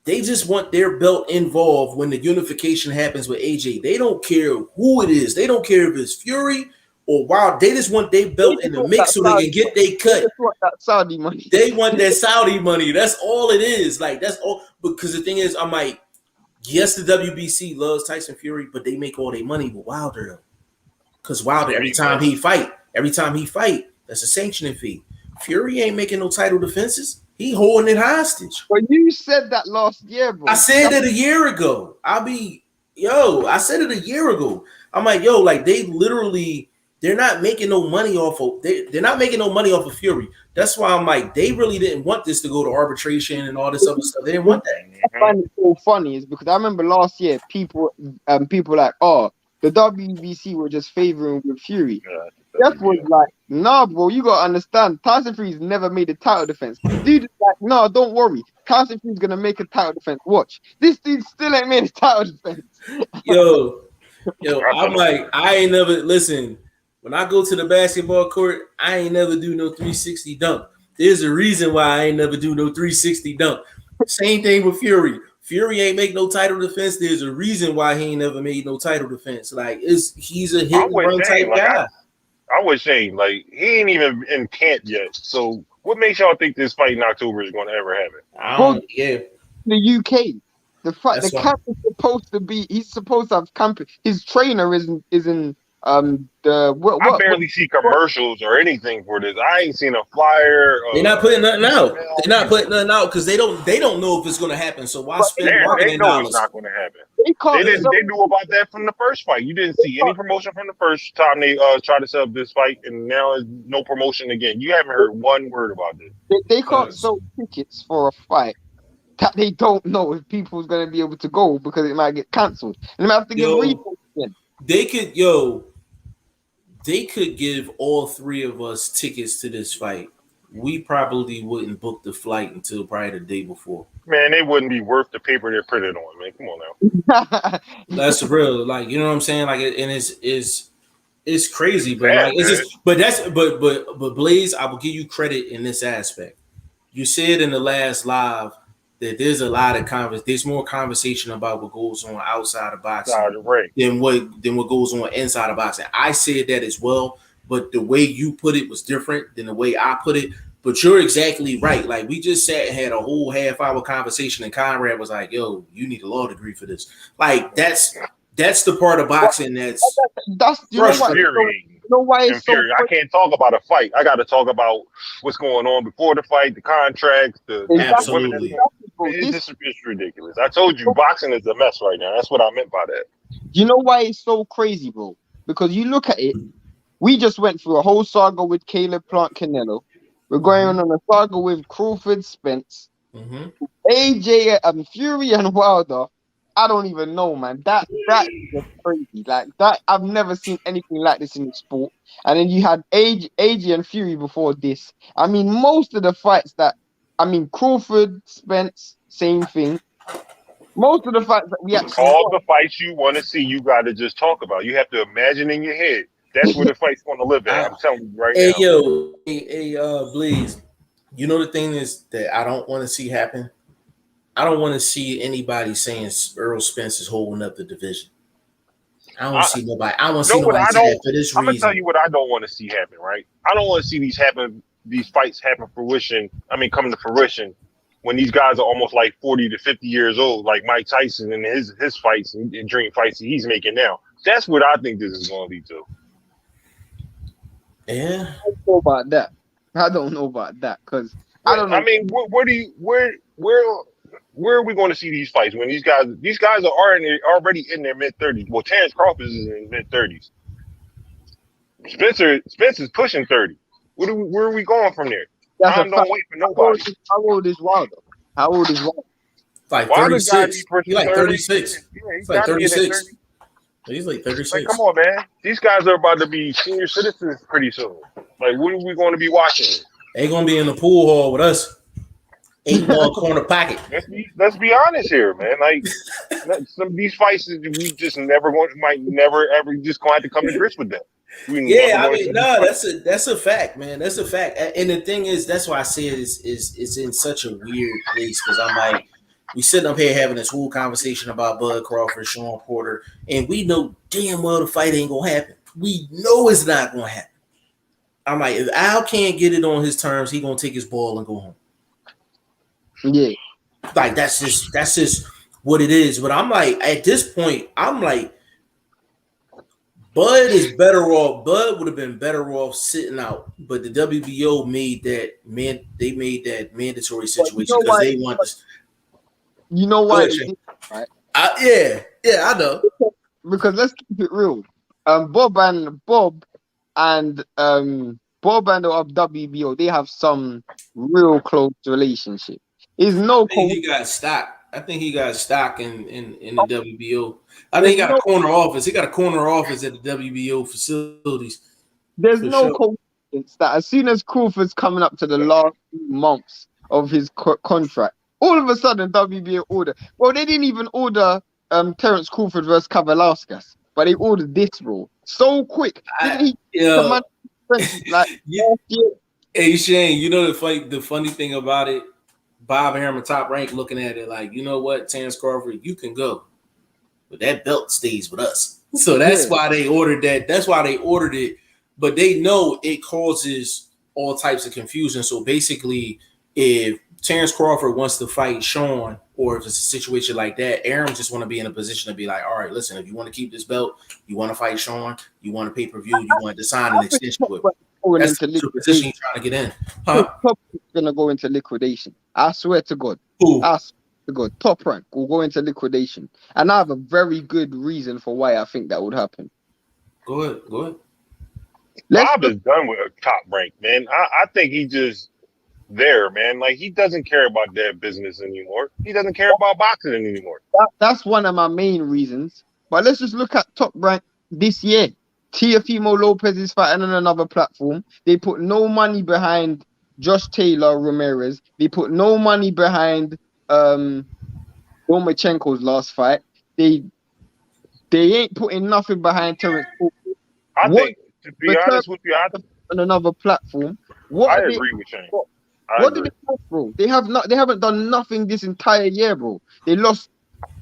They just want their belt involved when the unification happens with AJ. They don't care who it is. They don't care if it's Fury or Wild. They just want their belt in the mix so they can get their cut. They want that Saudi money. They want that Saudi money. That's all it is. Like, that's all. Because the thing is, I'm like, yes, the WBC loves Tyson Fury, but they make all their money with Wilder though. Because Wilder, every time he fight, that's a sanctioning fee. Fury ain't making no title defenses. He holding it hostage. But you said that last year, bro. I said it a year ago. I said it a year ago. I'm like, yo, like they're not making no money off of they're not making no money off of Fury. That's why I'm like, they really didn't want this to go to arbitration and all this other stuff. They didn't want that. I find it so funny is because I remember last year people like, oh, the WBC were just favoring with Fury. Jeff was like, nah, bro, you gotta understand. Tyson Fury's never made a title defense. Dude is like, no, don't worry. Tyson Fury's gonna make a title defense. Watch. This dude still ain't made a title defense. Yo, I'm like, I ain't never listen. When I go to the basketball court, I ain't never do no 360 dunk. There's a reason why I ain't never do no 360 dunk. Same thing with Fury. Fury ain't make no title defense. There's a reason why he ain't never made no title defense. Like, he's a hit and run type guy. I was saying, like, he ain't even in camp yet. So what makes y'all think this fight in October is going to ever happen? The UK. The camp is supposed to be. He's supposed to have camp. His trainer is in I barely see commercials or anything for this. I ain't seen a flyer. They're not putting nothing out. They're not putting nothing out because they don't know if it's going to happen. So why spend marketing dollars? It's not going to happen. They knew about that from the first fight. You didn't see any promotion from the first time they tried to set up this fight, and now there's no promotion again. You haven't heard one word about this. They can't sell tickets for a fight that they don't know if people's going to be able to go because it might get cancelled. And they might have to give refunds again. They could give all three of us tickets to this fight. We probably wouldn't book the flight until probably the day before. Man, they wouldn't be worth the paper they're printed on, man. Come on now. That's real. Like, you know what I'm saying? Like, and it's crazy, but like, it's just, but Blaze, I will give you credit in this aspect. You said in the last live that there's a lot of there's more conversation about what goes on outside of boxing than what goes on inside of boxing. I said that as well, but the way you put it was different than the way I put it. But you're exactly right. Like, we just sat and had a whole half-hour conversation, and Conrad was like, "Yo, you need a law degree for this." Like, that's the part of boxing that's frustrating. You know why it's so I can't talk about a fight. I got to talk about what's going on before the fight, the contracts, absolutely. It's ridiculous. I told you, boxing is a mess right now. That's what I meant by that. You know why it's so crazy, bro? Because you look at it, we just went through a whole saga with Caleb Plant Canelo. We're going on a saga with Crawford Spence, AJ, Fury, and Wilder. I don't even know, man. That is just crazy. Like that, I've never seen anything like this in the sport. And then you had AJ and Fury before this. I mean, most of the fights Crawford, Spence, same thing. Most of the fights that we actually the fights you want to see, you got to just talk about. You have to imagine in your head. That's where the fight's going to live at. I'm telling you right now. Hey, Blaze. You know the thing is that I don't want to see happen. I don't want to see anybody saying Earl Spence is holding up the division. I don't see nobody. I want to see nobody say that for this reason. I'm gonna tell you what I don't want to see happen. Right? I don't want to see these fights come to fruition when these guys are almost like 40 to 50 years old, like Mike Tyson and his fights and dream fights that he's making now. That's what I think this is going to lead to. Yeah, I don't know about that. I don't know about that because I don't know. I mean, where are we going to see these fights when these guys are already in their mid-30s? Well, Terence Crawford is in mid-30s. Spencer's pushing 30. Where are we going from there? That's Time don't wait for nobody. How old is Wilder? How old is Wilder? like Wilder's gotta 36. be pushing He's like 30. 36. Yeah, He's like 36. He's like 36. Like, come on, man. These guys are about to be senior citizens pretty soon. Like, what are we going to be watching? They gonna be in the pool hall with us. 8-ball corner pocket. Let's be honest here, man. Like, some of these fights we just might never ever just going to have to come to grips with that. Yeah, I mean, no, that's a fact, man. That's a fact. And the thing is, that's why I say it's in such a weird place because I'm like, we sitting up here having this whole conversation about Bud Crawford, Shawn Porter, and we know damn well the fight ain't gonna happen. We know it's not gonna happen. I'm like, if Al can't get it on his terms, he gonna take his ball and go home. Yeah, like that's just what it is. But I'm like, at this point, I'm like, Bud is better off. Bud would have been better off sitting out, but the WBO made that mandatory situation because they want this. You know why? Right? Yeah, I know. Because let's keep it real. Bob and the WBO, they have some real close relationship. I think he got stock. I think he got stock in the WBO. I think he got a corner office. He got a corner office at the WBO facilities. There's no coincidence that as soon as Crawford's coming up to the last few months of his contract, all of a sudden WBO order. Well, they didn't even order Terence Crawford versus Kavalauskas, but they ordered this rule so quick. Didn't he command like Hey Shane, you know the funny thing about it, Bob Arum, Top Rank, looking at it like, you know what, Terence Crawford, you can go, but that belt stays with us. So that's why they ordered that. That's why they ordered it. But they know it causes all types of confusion. So basically, if Terence Crawford wants to fight Shawn, or if it's a situation like that, Arum just want to be in a position to be like, all right, listen, if you want to keep this belt, you want to fight Shawn, you want a pay-per-view, you want to sign an extension with. That's the position you're trying to get in. Gonna go into liquidation. I swear to God. Ooh. I swear to God. Top Rank will go into liquidation. And I have a very good reason for why I think that would happen. Go ahead. Bob is done with Top Rank, man. I think he just there, man. Like, he doesn't care about that business anymore. He doesn't care about boxing anymore. That's one of my main reasons. But let's just look at Top Rank this year. Teofimo Lopez is fighting on another platform. They put no money behind Josh Taylor Ramirez. They put no money behind Lomachenko's last fight. They ain't putting nothing behind Terence. I think, to be honest with you, on another platform. I agree with you. What did they do, bro? They haven't done nothing this entire year, bro. They lost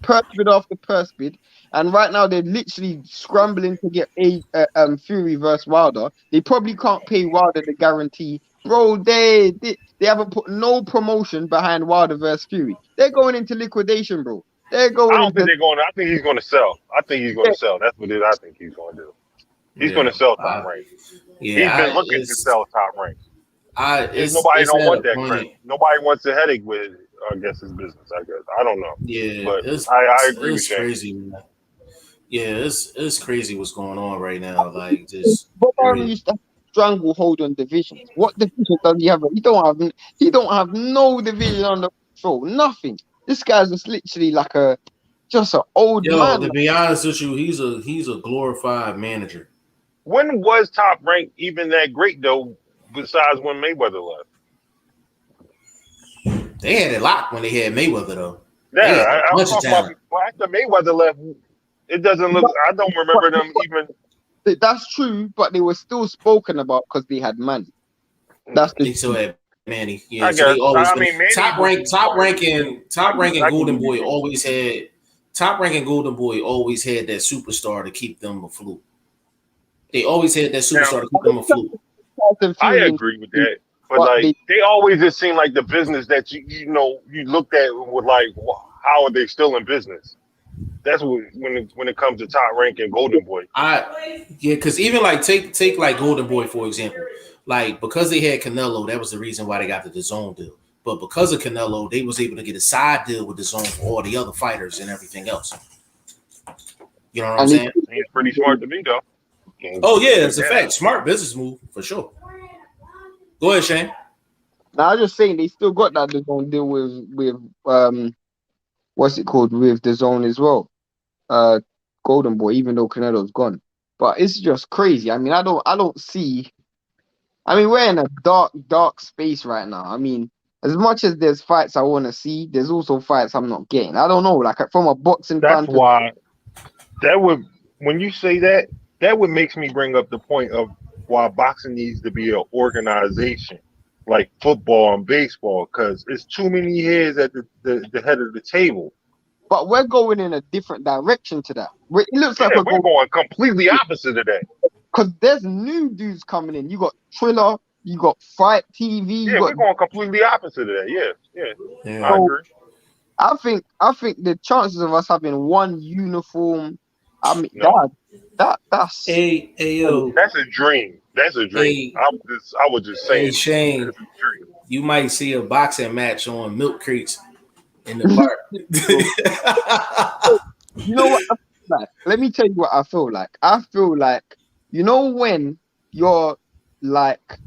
purse bid after purse bid, and right now they're literally scrambling to get Fury versus Wilder. They probably can't pay Wilder the guarantee, bro. They haven't put no promotion behind Wilder versus Fury. They're going into liquidation, bro. I think he's going to sell. I think he's going to sell. That's what I think he's going to do. He's going to sell Top Rank. Yeah, he's been looking to sell Top Rank. Nobody don't want that credit. Nobody wants a headache with, I guess, his business. I guess I don't know. Yeah, but I agree with you. Crazy, man. Yeah, it's crazy what's going on right now. Like, just used to stranglehold on divisions. What division does he have? He don't have no division on the control. Nothing. This guy's just literally like an old man. To be honest with you, he's a glorified manager. When was Top Rank even that great though? Besides when Mayweather left, they had it locked when they had Mayweather though. Yeah, I'm talking about after Mayweather left. It doesn't look. I don't remember them even. That's true, but they were still spoken about because they had money. They still had Manny. Yeah, so they always Top Rank and Golden Boy always had that superstar to keep them afloat. They always had that superstar to keep them afloat. I agree with that, But like they always just seem like the business that you looked at with like, how are they still in business? That's what when it comes to Top Rank and Golden Boy. Because even like take like Golden Boy for example, like because they had Canelo, that was the reason why they got the DAZN deal. But because of Canelo, they was able to get a side deal with DAZN for all the other fighters and everything else. You know what I'm saying? He's pretty smart to me though. Oh yeah, it's a fact. Smart business move for sure. Go ahead, Shane. Now I'm just saying they still got that DAZN deal with what's it called with DAZN as well. Golden Boy, even though Canelo's gone. But it's just crazy. I mean, I don't see. I mean, we're in a dark space right now. I mean, as much as there's fights I want to see, there's also fights I'm not getting. I don't know, like from a boxing. That's why when you say that would makes me bring up the point of why boxing needs to be an organization like football and baseball, because it's too many heads at the head of the table. But we're going in a different direction to that. It looks like we're going completely opposite of that. Because there's new dudes coming in. You got Triller, you got Fight TV. Yeah, we're going completely opposite of that. Yeah. I agree. I think the chances of us having one uniform, I mean, that's yo. That's a dream. That's a dream. I was just saying. Hey, Shane, you might see a boxing match on milk crates in the park. You know what I feel like? Let me tell you what I feel like. I feel like, you know, when you're like,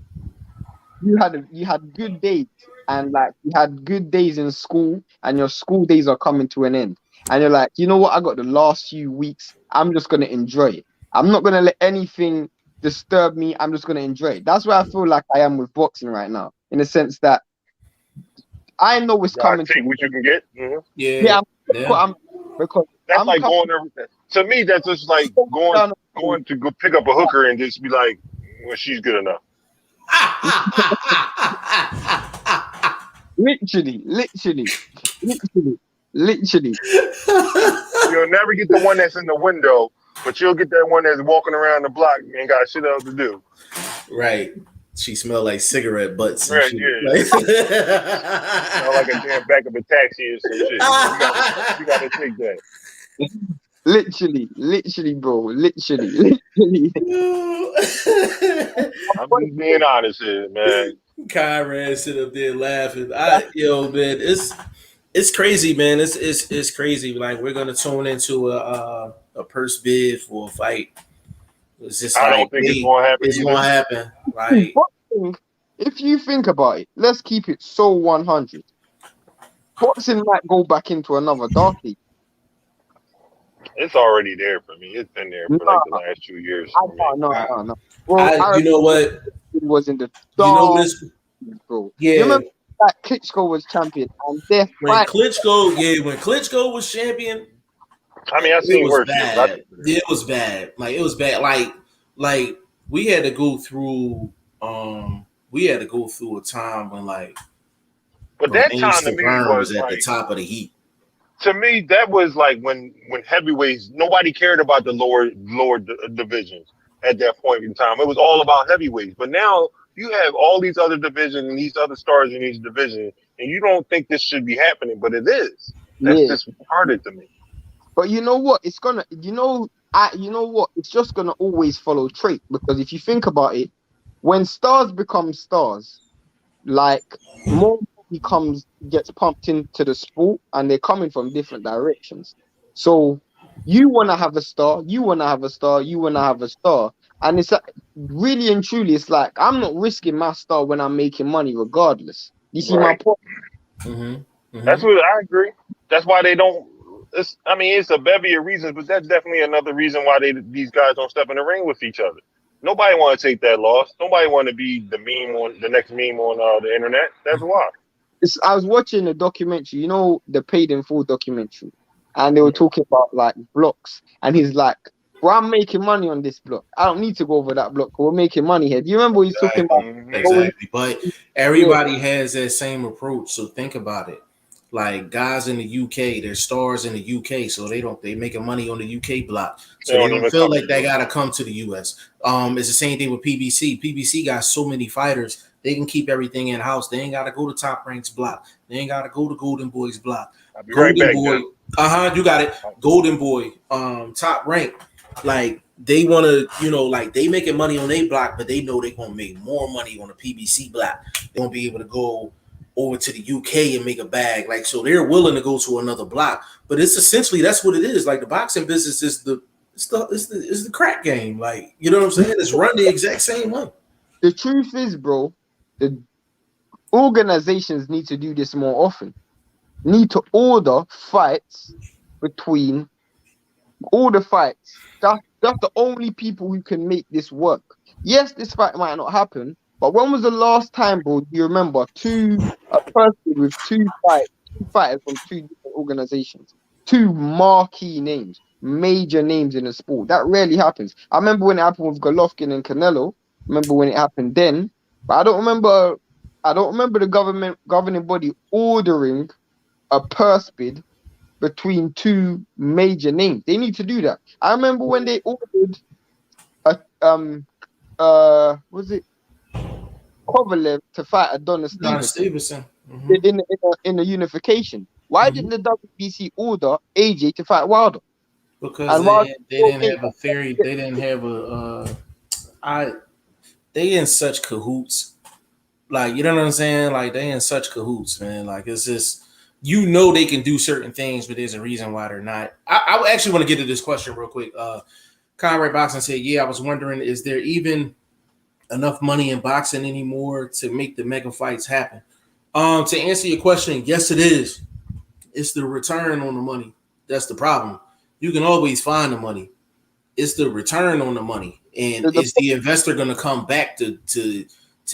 you had good days and like you had good days in school and your school days are coming to an end. And you're like, you know what? I got the last few weeks. I'm just going to enjoy it. I'm not going to let anything disturb me. I'm just going to enjoy it. That's where I feel like I am with boxing right now, in the sense that I know it's coming. Take what you can get. Mm-hmm. Yeah. Because that's like going to me. That's just like going to go pick up a hooker and just be like, well, she's good enough. Literally. You'll never get the one that's in the window, but you'll get that one that's walking around the block and ain't got shit else to do. Right. She smelled like cigarette butts. Right, yeah. Smell like a damn back of a taxi or some shit. You gotta take that. Literally, bro. Literally. I'm just being honest here, man. Kyran sit up there laughing. Man, it's crazy, man. It's crazy. Like we're gonna tune into a purse bid for a fight. It's just I don't think it's gonna happen. It's gonna happen. Like if you think about it, let's keep it so 100. Boxing might go back into another dark league. It's already there for me. It's been there for like the last 2 years. No. Well, you know what? It was in the dark. Bro. Yeah. You remember that Klitschko was champion and when Klitschko was champion. I mean, I seen worse. It was bad. Like it was bad. Like we had to go through. We had to go through a time when But that time to me was at the top of the heap. To me, that was like when heavyweights, nobody cared about the lower divisions at that point in time. It was all about heavyweights. But now you have all these other divisions and these other stars in these divisions, and you don't think this should be happening, but it is. That's just retarded to me. But you know what? It's gonna. You know what? It's just gonna always follow trait, because if you think about it, when stars become stars, like more gets pumped into the sport, and they're coming from different directions. So you want to have a star, and it's really and truly, it's like I'm not risking my star when I'm making money, regardless. You see my point? Mm-hmm. Mm-hmm. That's what I agree. That's why they don't. It's a bevy of reasons, but that's definitely another reason why these guys don't step in the ring with each other. Nobody want to take that loss. Nobody want to be the next meme on the internet. That's why. I was watching a documentary, the Paid in Full documentary, and they were talking about like blocks, and he's like, "Well, I'm making money on this block. I don't need to go over that block. We're making money here." Do you remember what he's talking about? Exactly, but everybody has that same approach. So think about it. Like guys in the UK, they're stars in the UK, so they making money on the UK block. So they don't feel like they gotta come to the US. It's the same thing with PBC. PBC got so many fighters. They can keep everything in house. They ain't got to go to Top Rank's block. They ain't got to go to Golden Boy's block. I'll be Golden right back, Boy, you got it. Golden Boy, Top Rank, like they want to, like they making money on their block, but they know they gonna make more money on the PBC block. They won't be able to go over to the UK and make a bag, like so they're willing to go to another block. But it's essentially that's what it is. Like the boxing business is the crack game. Like you know what I'm saying? It's run the exact same way. The truth is, bro, the organizations need to do this more often. Need to order fights between all the fights. That's the only people who can make this work. Yes, this fight might not happen, but when was the last time, bro? Do you remember a person with two fighters from two different organizations, two marquee names, major names in the sport? That rarely happens. I remember when it happened with Golovkin and Canelo. Remember when it happened then, but I don't remember the governing body ordering a purse bid between two major names. They need to do that. I remember when they ordered was it Kovalev to fight Adonis Stevenson in the unification. Why didn't the WBC order AJ to fight Wilder? Because they didn't have a theory. They didn't have they in such cahoots. Like, you know what I'm saying? Like, they in such cahoots, man. Like, it's just, they can do certain things, but there's a reason why they're not. I actually want to get to this question real quick. Conrad Boxing said, I was wondering, is there even enough money in boxing anymore to make the mega fights happen? To answer your question, yes, it is. It's the return on the money. That's the problem. You can always find the money. It's the return on the money. And is the investor going to come back to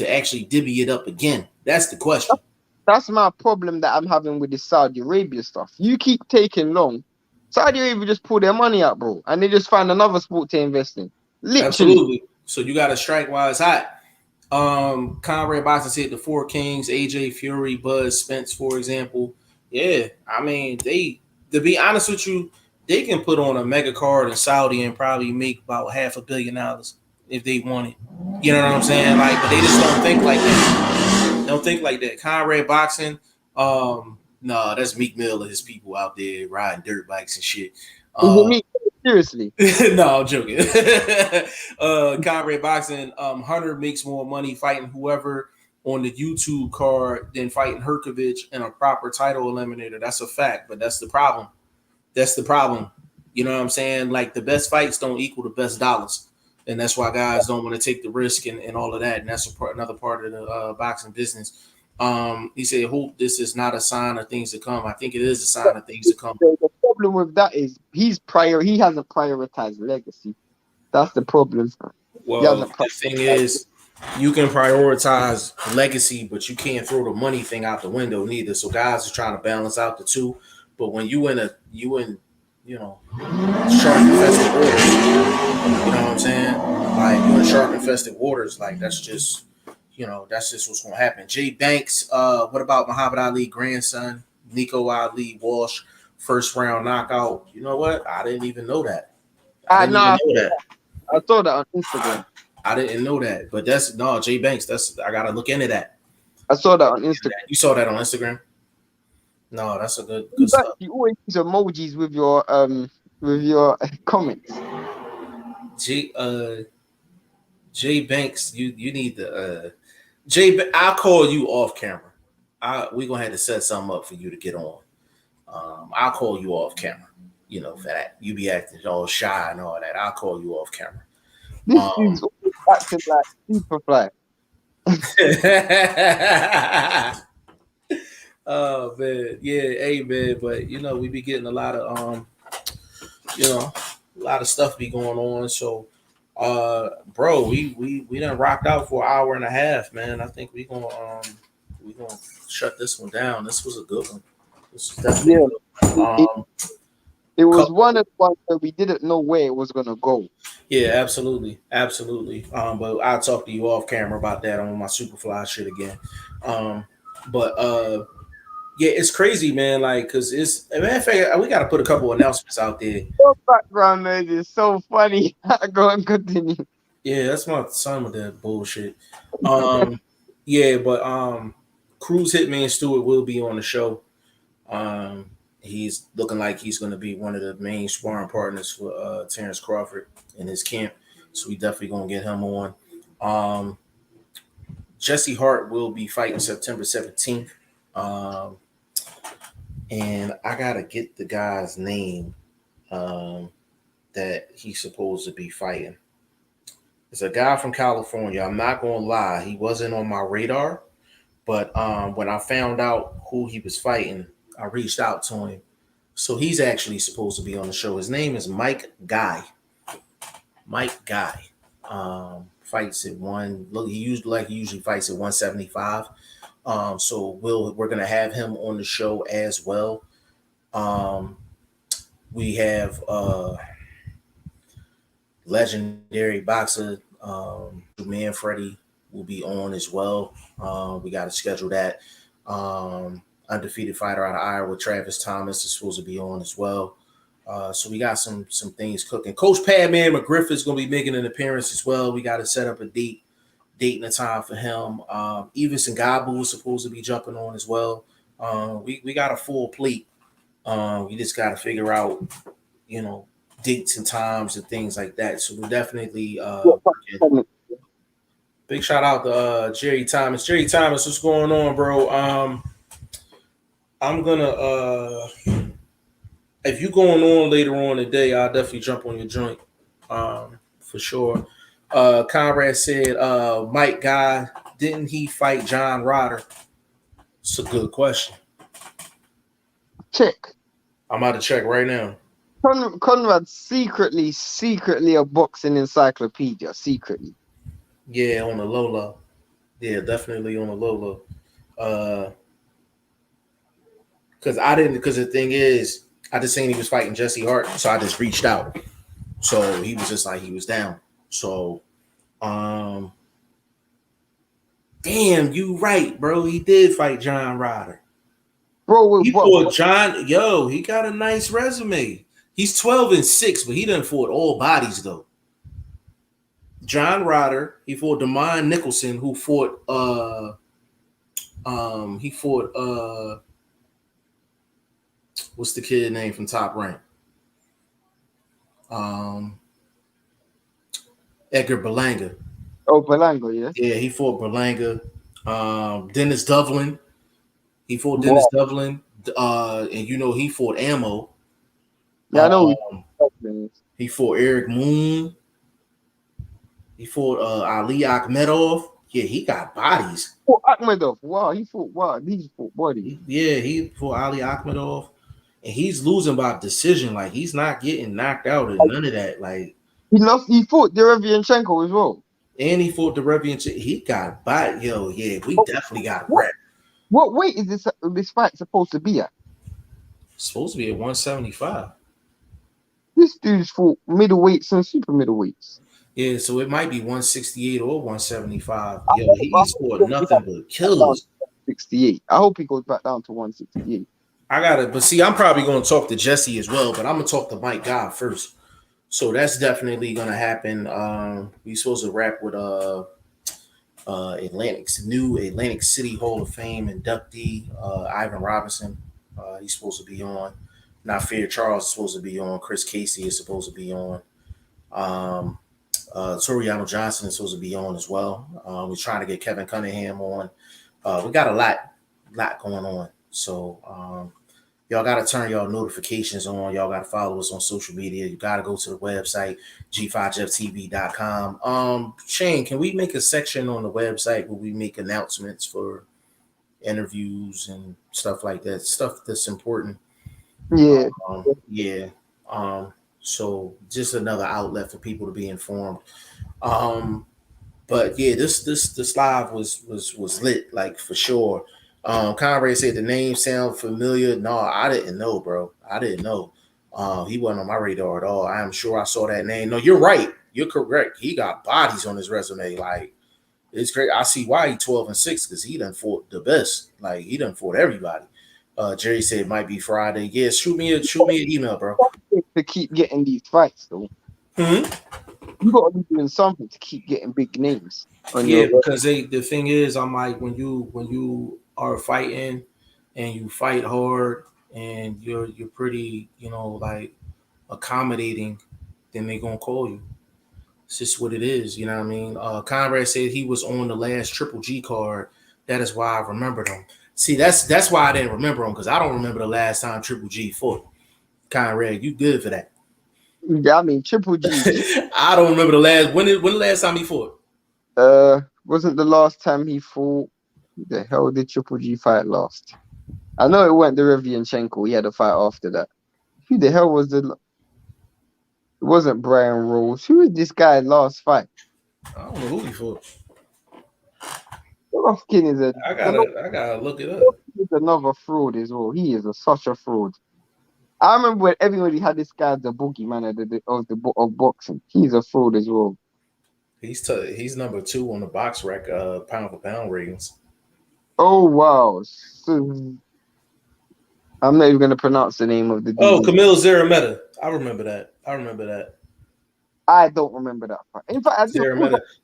actually divvy it up again? That's the question. That's my problem that I'm having with this Saudi Arabia stuff. You keep taking long. Saudi Arabia just pull their money out, bro, and they just find another sport to invest in. Literally. Absolutely. So you got to strike while it's hot. Conrad Boxing said the Four Kings, AJ, Fury, Buzz, Spence, for example. Yeah, I mean, to be honest with you, they can put on a mega card in Saudi and probably make about $500 million if they want it. You know what I'm saying? Like, but they just don't think like that. Don't think like that. Conrad Boxing, no, that's Meek Mill and his people out there riding dirt bikes and shit. Seriously? No, I'm joking. Conrad Boxing, Hunter makes more money fighting whoever on the YouTube card than fighting Herkovich in a proper title eliminator. That's a fact, but that's the problem. That's the problem. You know what I'm saying? Like, the best fights don't equal the best dollars. And that's why guys don't want to take the risk and all of that. And that's another part of the boxing business. He said, hope this is not a sign of things to come. I think it is a sign of things to come. The problem with that is he hasn't prioritized legacy. That's the problem. Well, the thing is, you can prioritize legacy, but you can't throw the money thing out the window neither. So guys are trying to balance out the two. But when you in shark infested waters, you know what I'm saying? Like, you in shark infested waters, like that's just what's gonna happen. Jay Banks, what about Muhammad Ali grandson, Nico Ali Walsh, first round knockout? You know what? I didn't even know that. I saw that on Instagram. I didn't know that, but Jay Banks. I gotta look into that. I saw that on Instagram. You saw that on Instagram? No, that's a good stuff. You always use emojis with your comments. Jay Banks, you need the I'll call you off camera. We're gonna have to set something up for you to get on. I'll call you off camera. You know, for that. You be acting all shy and all that. I'll call you off camera. This dude's always acting like Superfly. Oh man, yeah, hey man, but we be getting a lot of a lot of stuff be going on. So bro, we done rocked out for an hour and a half, man. I think we gonna shut this one down. This was a good one. This was definitely good. It was one of the ones that we didn't know where it was gonna go. Yeah, absolutely. But I'll talk to you off camera about that on my Superfly shit again. Yeah, it's crazy, man. Like, cause it's a matter of fact, we gotta put a couple announcements out there. Your background noise is so funny. Go and continue. Yeah, that's my son with that bullshit. Yeah, but Cruz Hitman Stewart will be on the show. He's looking like he's going to be one of the main sparring partners for Terence Crawford in his camp. So we definitely going to get him on. Jesse Hart will be fighting September 17th. And I got to get the guy's name that he's supposed to be fighting. It's a guy from California. I'm not going to lie. He wasn't on my radar. But when I found out who he was fighting, I reached out to him. So he's actually supposed to be on the show. His name is Mike Guy. Mike Guy fights at one. Look, he usually fights at 175. So we're gonna have him on the show as well. We have legendary boxer Man Freddie will be on as well. We got to schedule that. Undefeated fighter out of Iowa, Travis Thomas, is supposed to be on as well. So we got some things cooking. Coach Padman McGriff is going to be making an appearance as well. We got to set up a date and a time for him. Evis and Gabu is supposed to be jumping on as well. We got a full plate. We just got to figure out, dates and times and things like that. So we're definitely big shout out to Jerry Thomas. Jerry Thomas, what's going on, bro? I'm gonna if you going on later on today, I'll definitely jump on your joint. For sure. Conrad said Mike Guy, didn't he fight John Ryder? It's a good question. Check. I'm about to check right now. Conrad secretly a boxing encyclopedia. Secretly. Yeah, on the low. Yeah, definitely on the low. Because the thing is, I just seen he was fighting Jesse Hart, so I just reached out. So he was just like, he was down. So, damn, you right, bro. He did fight John Ryder. Bro, he fought John. Yo, he got a nice resume. He's 12-6, but he done fought all bodies though. John Ryder, he fought Damon Nicholson, who fought what's the kid name from Top Rank? Edgar Berlanga. Oh, Berlanga, yeah. Yeah, he fought Berlanga. Dennis Devlin. He fought Dennis Devlin. And he fought Ammo. Yeah, I know. He fought Eric Moon. He fought Ali Akhmedov. Yeah, he got bodies. Oh, Akhmedov. Wow, he fought bodies. Yeah, he fought Ali Akhmedov. And he's losing by decision. Like, he's not getting knocked out and none of that. Like, he fought Derevianchenko as well. And he fought Derevianchenko. He got body. Yo, yeah, we definitely got a rep. What weight is this fight supposed to be at? It's supposed to be at 175. This dude's fought middleweights and super middleweights. Yeah, so it might be 168 or 175. Yo, he's fought nothing but killers. 68. I hope he goes back down to 168. But see, I'm probably going to talk to Jesse as well, but I'm going to talk to Mike Guy first. So that's definitely going to happen. We're supposed to wrap with new Atlantic City Hall of Fame inductee, Ivan Robinson. He's supposed to be on. Not Fear Charles is supposed to be on. Chris Casey is supposed to be on. Toriano Johnson is supposed to be on as well. We're trying to get Kevin Cunningham on. We got a lot going on. So y'all got to turn y'all notifications on. Y'all got to follow us on social media. You got to go to the website, g5jeftv.com. Shane, can we make a section on the website where we make announcements for interviews and stuff like that? Stuff that's important. Yeah. So just another outlet for people to be informed. But yeah, this live was lit, like, for sure. Conrad said the name sound familiar. No, I didn't know, bro. I didn't know. He wasn't on my radar at all. I am sure I saw that name. No, you're right. You're correct. He got bodies on his resume. Like, it's great. I see why he 12-6, because he done fought the best. Like, he done fought everybody. Jerry said it might be Friday. Yeah, shoot me an email, bro. To keep getting these fights, though. Hmm? You got to be doing something to keep getting big names. Because the thing is, I'm like, when you are fighting and you fight hard and you're pretty, like accommodating, then they gonna call you. It's just what it is, you know what I mean? Conrad said he was on the last Triple G card. That is why I remembered him. See, that's why I didn't remember him, because I don't remember the last time Triple G fought. Conrad, you good for that? Yeah, I mean Triple G. I don't remember the last. When the last time he fought? Wasn't the last time he fought? Who the hell did Triple G fight last? I know it went Derevianchenko. He had a fight after that. Who the hell was the? It wasn't Brian Rose. Who is this guy last fight? I don't know who he fought. Golovkin is a. I gotta look it up. He's another fraud as well. He is such a fraud. I remember when everybody had this guy the boogeyman of boxing. He's a fraud as well. He's number 2 on the box rec pound for pound ratings. Oh wow! So, I'm not even gonna pronounce the name of the. Camille Zerameta. I remember that. I don't remember that fight. In fact,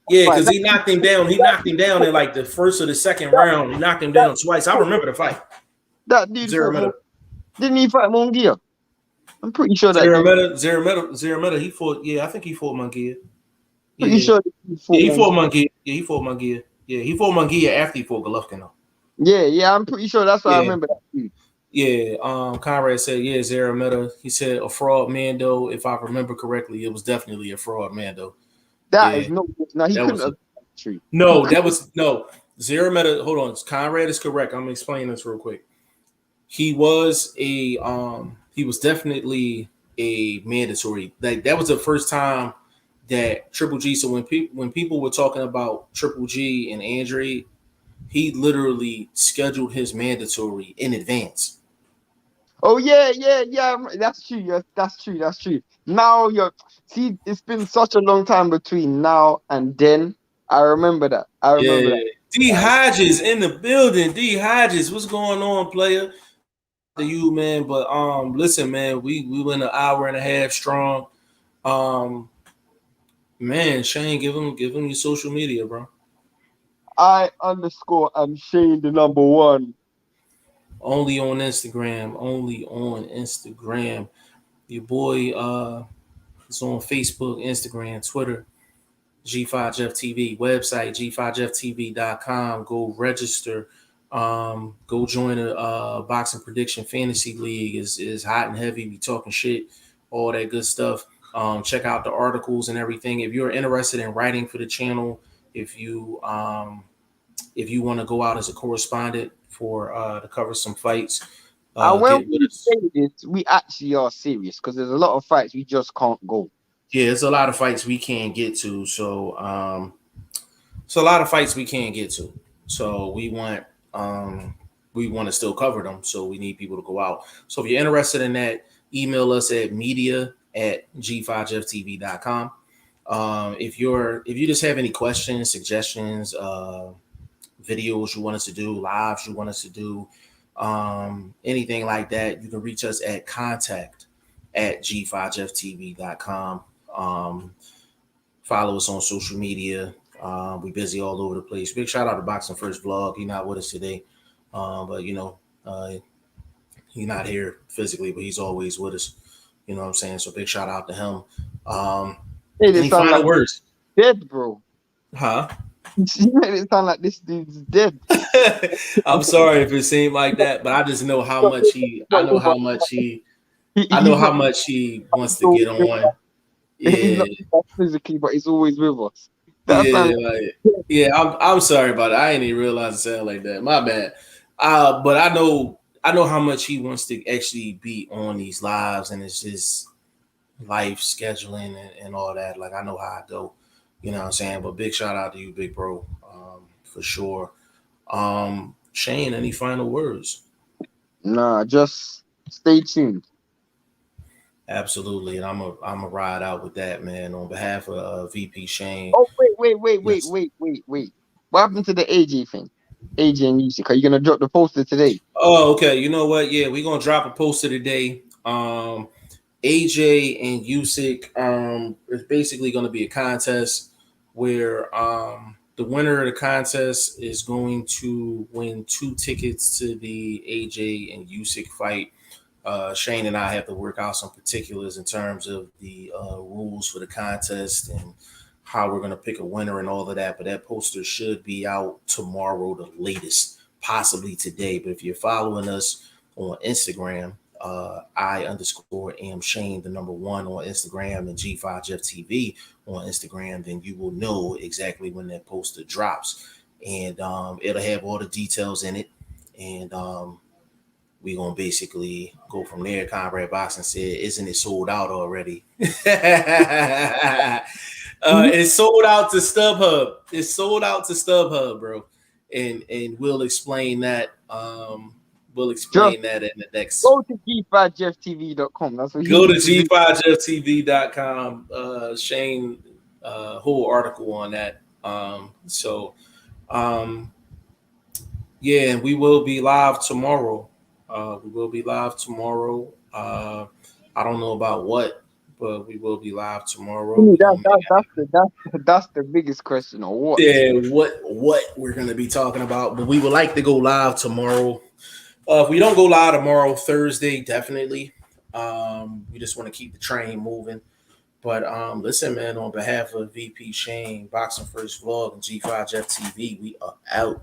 because he knocked him down. He knocked him down in like the first or the second round. He knocked him down twice. I remember the fight. That dude didn't he fight Munguia? I'm pretty sure that Zerameta. He fought. Yeah, I think he fought Munguia. Yeah. Pretty sure he fought Munguia. Yeah, he fought Munguia. Yeah, he fought Munguia after he fought Golovkin though. Yeah, I'm pretty sure that's why I remember that dude. Yeah, Conrad said, Zerameta. He said a fraud Mando. If I remember correctly, it was definitely a fraud Mando. That is no. No, he couldn't have. No, that was no. Zerameta. Hold on, Conrad is correct. I'm gonna explain this real quick. He was definitely a mandatory. Like that was the first time that Triple G. So when people were talking about Triple G and Andre, he literally scheduled his mandatory in advance. Oh yeah. That's true. That's true. Now it's been such a long time between now and then. I remember that. That. D Hodges in the building. D Hodges, what's going on, player? To you, man. But listen, man, we went an hour and a half strong. Man, Shane, give him your social media, bro. I_am Shane the number 1. Only on Instagram. Your boy is on Facebook, Instagram, Twitter, G5JeffTV, website G5JeffTV.com. Go register. Go join a boxing prediction fantasy league. Is hot and heavy. We talking shit, all that good stuff. Check out the articles and everything. If you're interested in writing for the channel, if you want to go out as a correspondent to cover some fights, when we say this, we actually are serious, because there's a lot of fights we just can't go. Yeah, there's a lot of fights we can't get to. So a lot of fights we can't get to. So we want to still cover them. So we need people to go out. So if you're interested in that, email us at media@g5jefftv.com. If you just have any questions, suggestions, videos you want us to do, lives you want us to do, anything like that, you can reach us at contact@g5jefftv.com. Follow us on social media. We busy all over the place. Big shout out to Boxing First Vlog. He's not with us today, but he's not here physically, but he's always with us. You know what I'm saying? So big shout out to him. Any final words? Dead, bro. Huh? You made it sound like this dude's dead. I'm sorry if it seemed like that, but I just know how much he wants to get on. Yeah, he's not physically, but he's always with us. I'm sorry about it. I didn't even realize it sounded like that. My bad. But I know how much he wants to actually be on these lives, and it's just life scheduling and all that. Like, I know how I go. You know what I'm saying? But big shout out to you, big bro, for sure. Shane, any final words? Nah, just stay tuned. Absolutely, and I'm a ride out with that, man. On behalf of VP Shane. Oh wait! What happened to the AJ thing? AJ and Usyk. Are you gonna drop the poster today? Oh, okay. You know what? Yeah, we're gonna drop a poster today. AJ and Usyk, it's basically going to be a contest where the winner of the contest is going to win 2 tickets to the AJ and Usyk fight. Shane and I have to work out some particulars in terms of the rules for the contest and how we're going to pick a winner and all of that. But that poster should be out tomorrow, the latest, possibly today. But if you're following us on Instagram, I_am Shane, the number 1 on Instagram, and G5JeffTV on Instagram, then you will know exactly when that poster drops. And it'll have all the details in it. And we're going to basically go from there. Conrad Boxing said, isn't it sold out already? It's sold out to StubHub. It's sold out to StubHub, bro. And we'll explain that. We'll explain that in the next. Go to G5JeffTV.com. That's what go to G5JeffTV.com. Shane, whole article on that. Yeah, and we will be live tomorrow. I don't know about what, but we will be live tomorrow. That's the biggest question. Or what? Yeah, what we're gonna be talking about, but we would like to go live tomorrow. If we don't go live tomorrow, Thursday, definitely. We just want to keep the train moving. But listen, man, on behalf of VP Shane, Boxing First Vlog, and G5 Jeff TV, we are out.